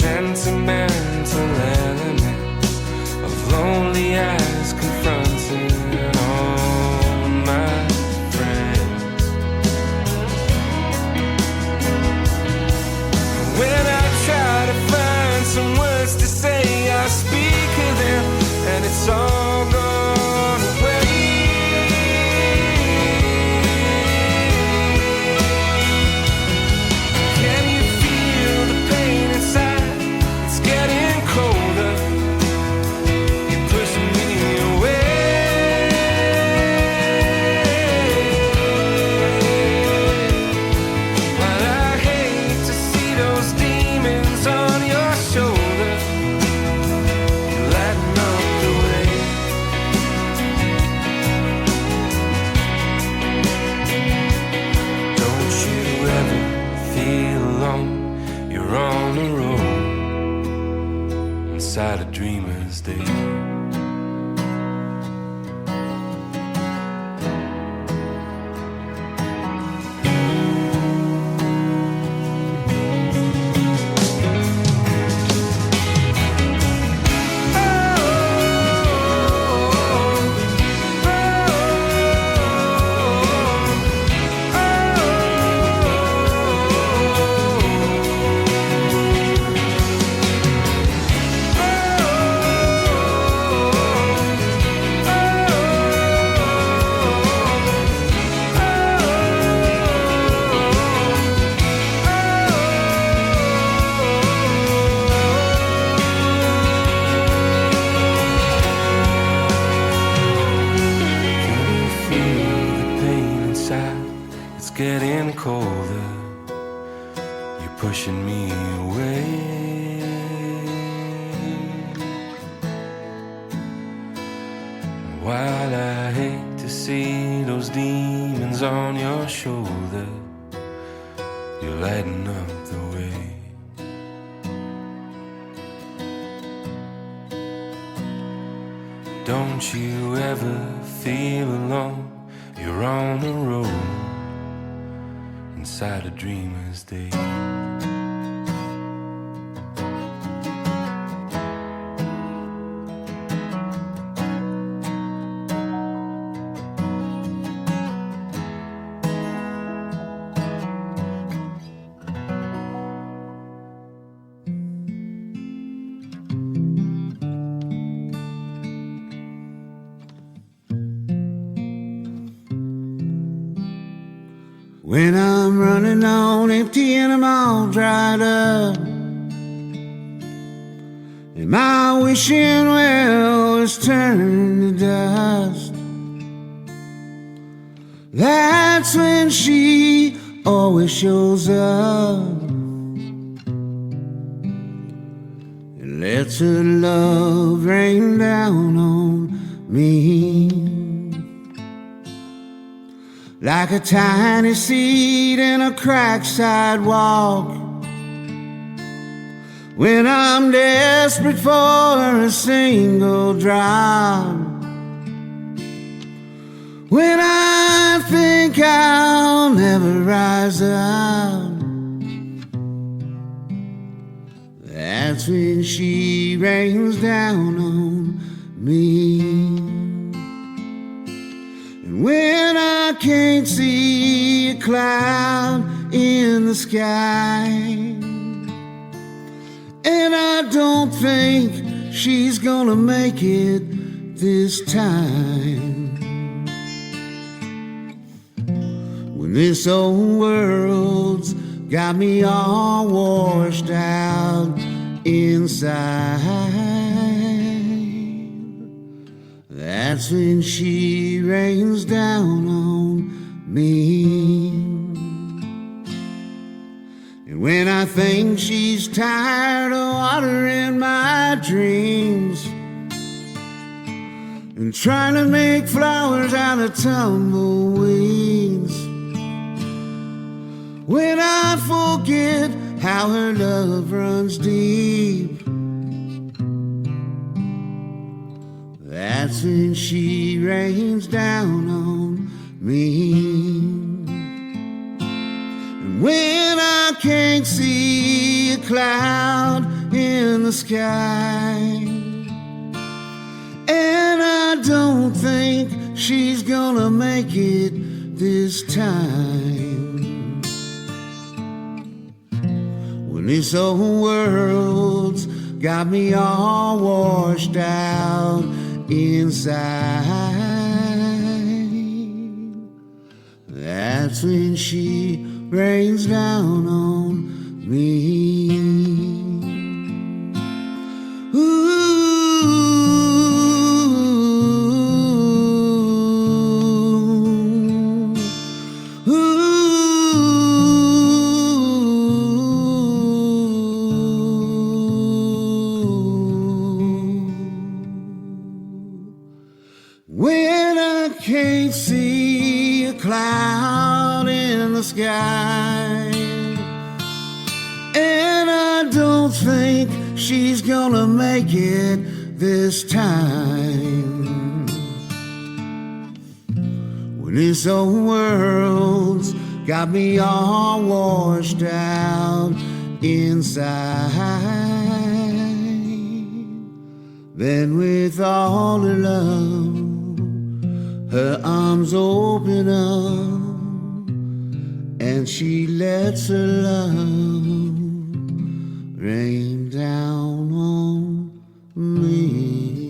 Sentimental elements of lonely eyes confronting all my friends. When I try to find some words to say, I speak of them and it's all gone away. Can you feel the pain inside? Getting colder, you're pushing me away. But I hate to see those demons on your shoulder. You're lighting up the way. Don't you ever feel alone? You're on the road inside a dreamer's day. Getting colder, you're pushing me away. While I hate to see those demons on your shoulder, you're lighting up the way. Don't you ever feel alone? You're on the road inside a dreamer's day. When I'm running on empty and I'm all dried up, and my wishing well is turning to dust, that's when she always shows up and lets her love rain down on me. Like a tiny seed in a cracked sidewalk, when I'm desperate for a single drop, when I think I'll never rise up, that's when she rains down on me. And when I can't see a cloud in the sky. And I don't think she's gonna make it this time. When this old world's got me all washed out inside, that's when she rains down on me. And when I think she's tired of watering my dreams and trying to make flowers out of tumbleweeds, when I forget how her love runs deep, that's when she rains down on me. And when I can't see a cloud in the sky, and I don't think she's gonna make it this time, when this old world's got me all washed out inside, that's when she rains down on me. Ooh. When I can't see a cloud in the sky, and I don't think she's gonna make it this time, when this old world's got me all washed out inside, then with all her love, her arms open up, and she lets her love rain down on me.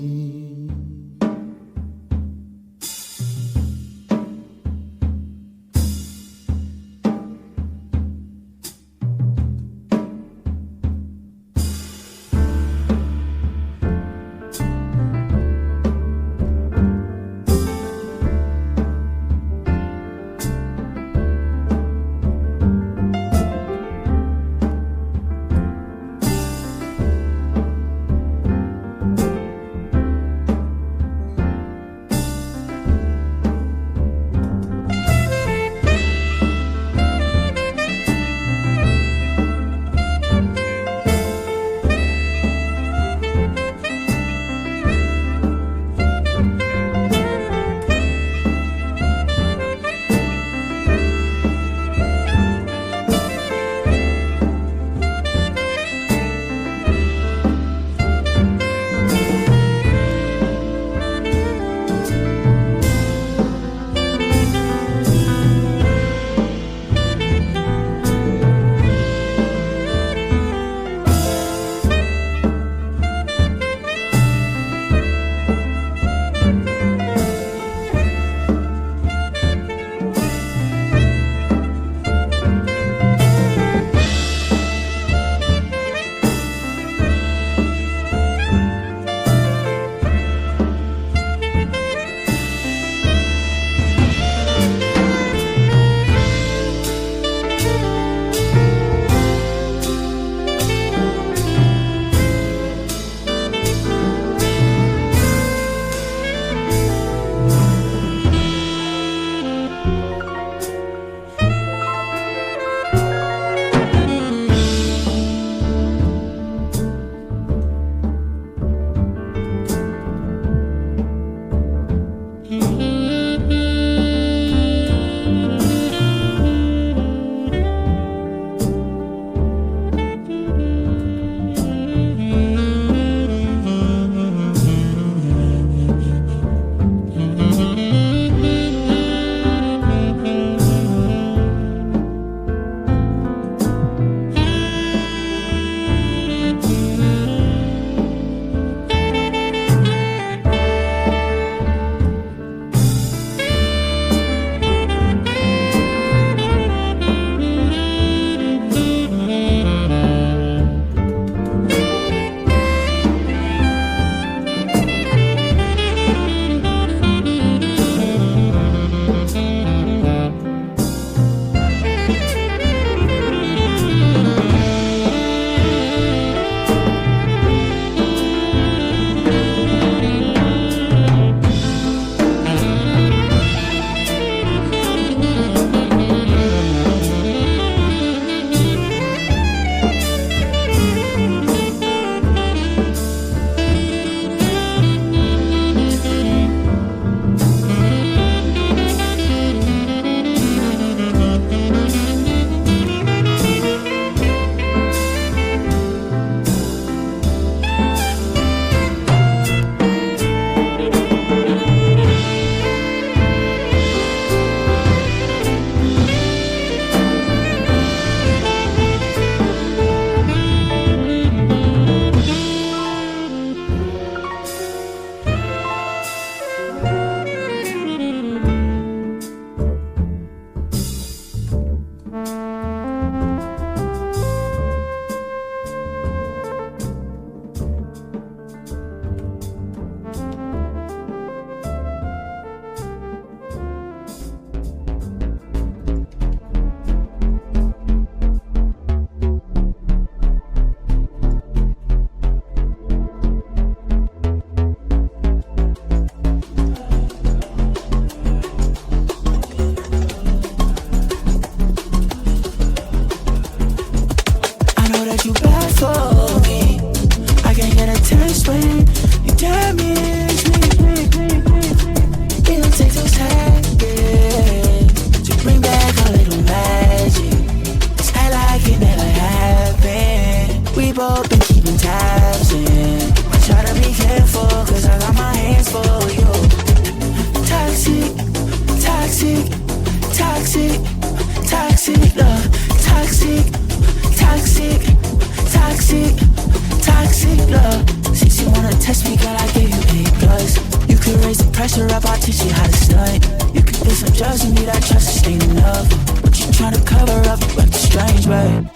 pressure up, I'll teach you how to stunt. You can feel some drugs in me, that trust ain't enough. What you tryna cover up, you acting strange, babe.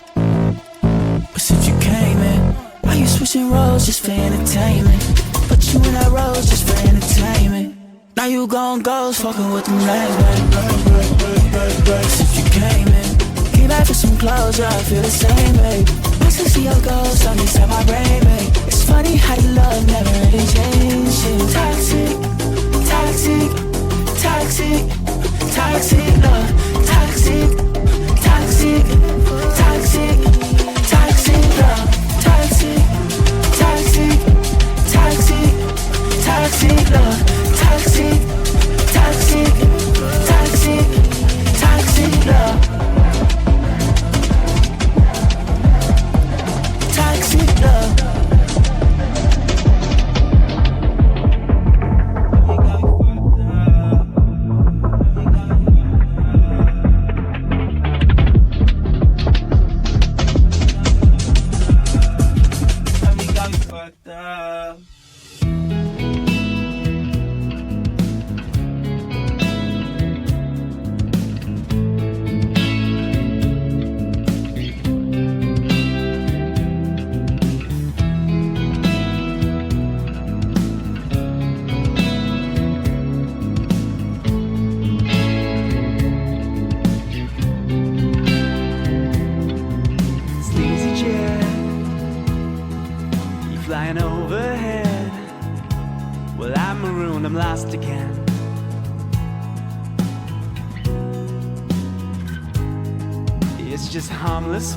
But since you came in, why you switching roles just for entertainment? Put you in that role just for entertainment. Now you gon' ghost, fucking with them legs, babe. Since you came in, came back for some closure, I feel the same, babe. I still see your ghost on inside my brain, babe. It's funny how your love never really changed. Toxic, toxic, toxic, toxic love. Toxic, toxic, toxic, toxic love. Toxic, toxic, toxic, toxic love. Toxic, toxic, toxic, toxic love. Toxic love.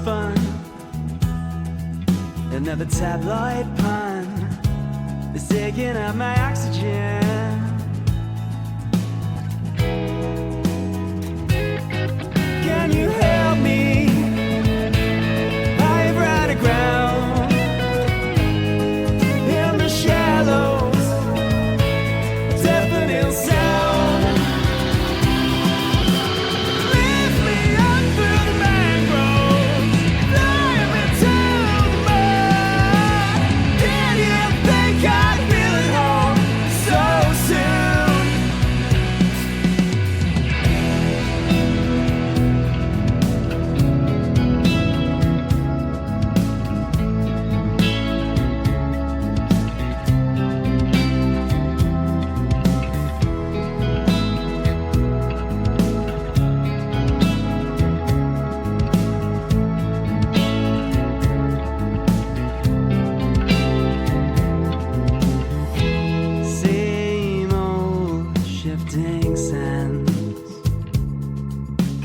Fun. Another tabloid pun is taking up my oxygen. Can you help me? I've run aground in the shallows, deafening sound.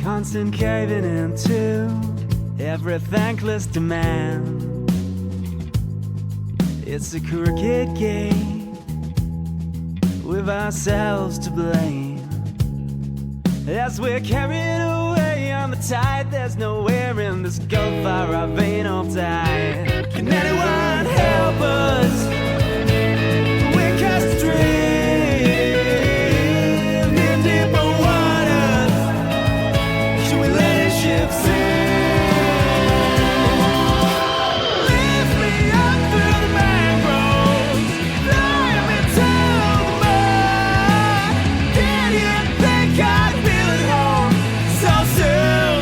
Constant caving into every thankless demand. It's a crooked game with ourselves to blame. As we're carried away on the tide, there's nowhere in this gulf for our vein of tide. Can anyone help us? We're cast adrift in deeper waters. Should we let the ship sink? Lift me up through the mangroves, fly me to the moon. Did you think I'd feel at home so soon?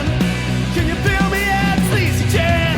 Can you feel me at Sleazy Jam?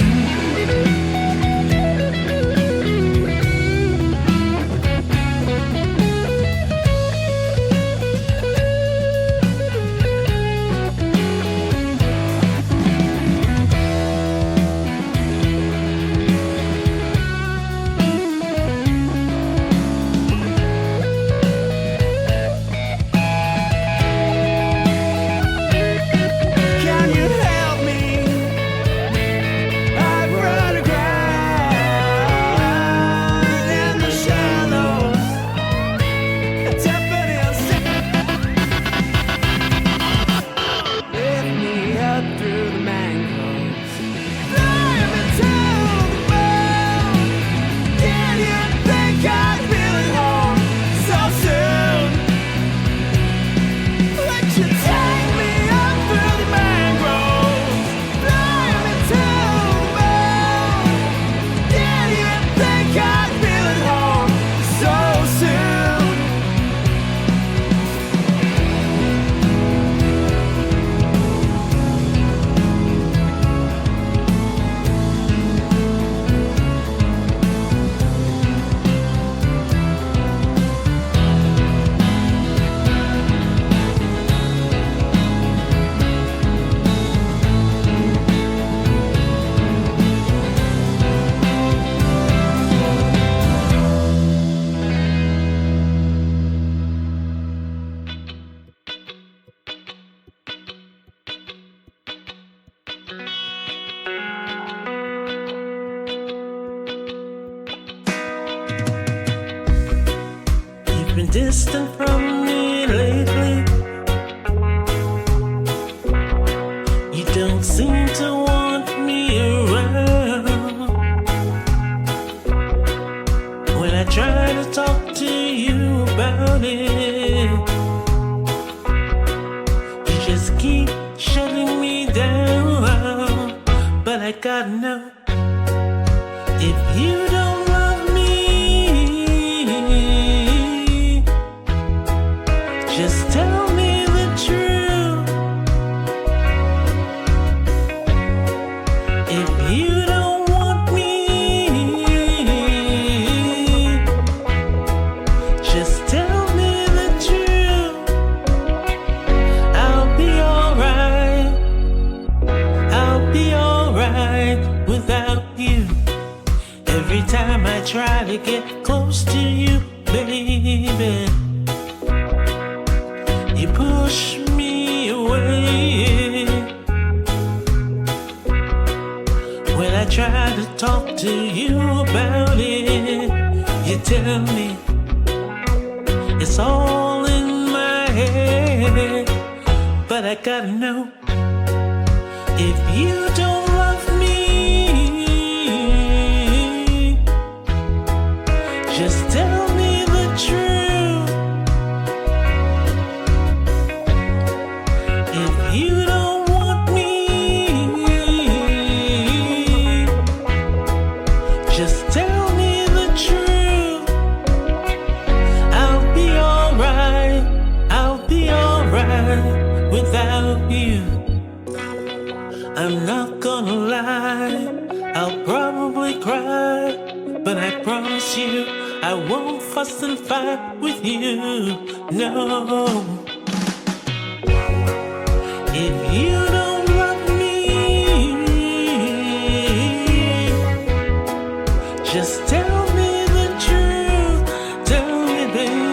been distant from me lately. You don't seem to want me around. When I try to talk to you about it, you just keep shutting me down. But I gotta know, if you don't love me, just tell me the truth. If you don't want me, just tell me the truth. I'll be alright. I'll be alright without you. Every time I try to get close to you, baby, you push me away. When I try to talk to you about it, you tell me it's all in my head. But I gotta know, if you don't love me, just tell me the truth. If you don't want me, just tell me the truth. I'll be alright. I'll be alright without you. I'm not gonna lie, I'll probably cry, but I promise you I won't fuss and fight with you, no. If you don't love me, just tell me the truth. Tell me, baby.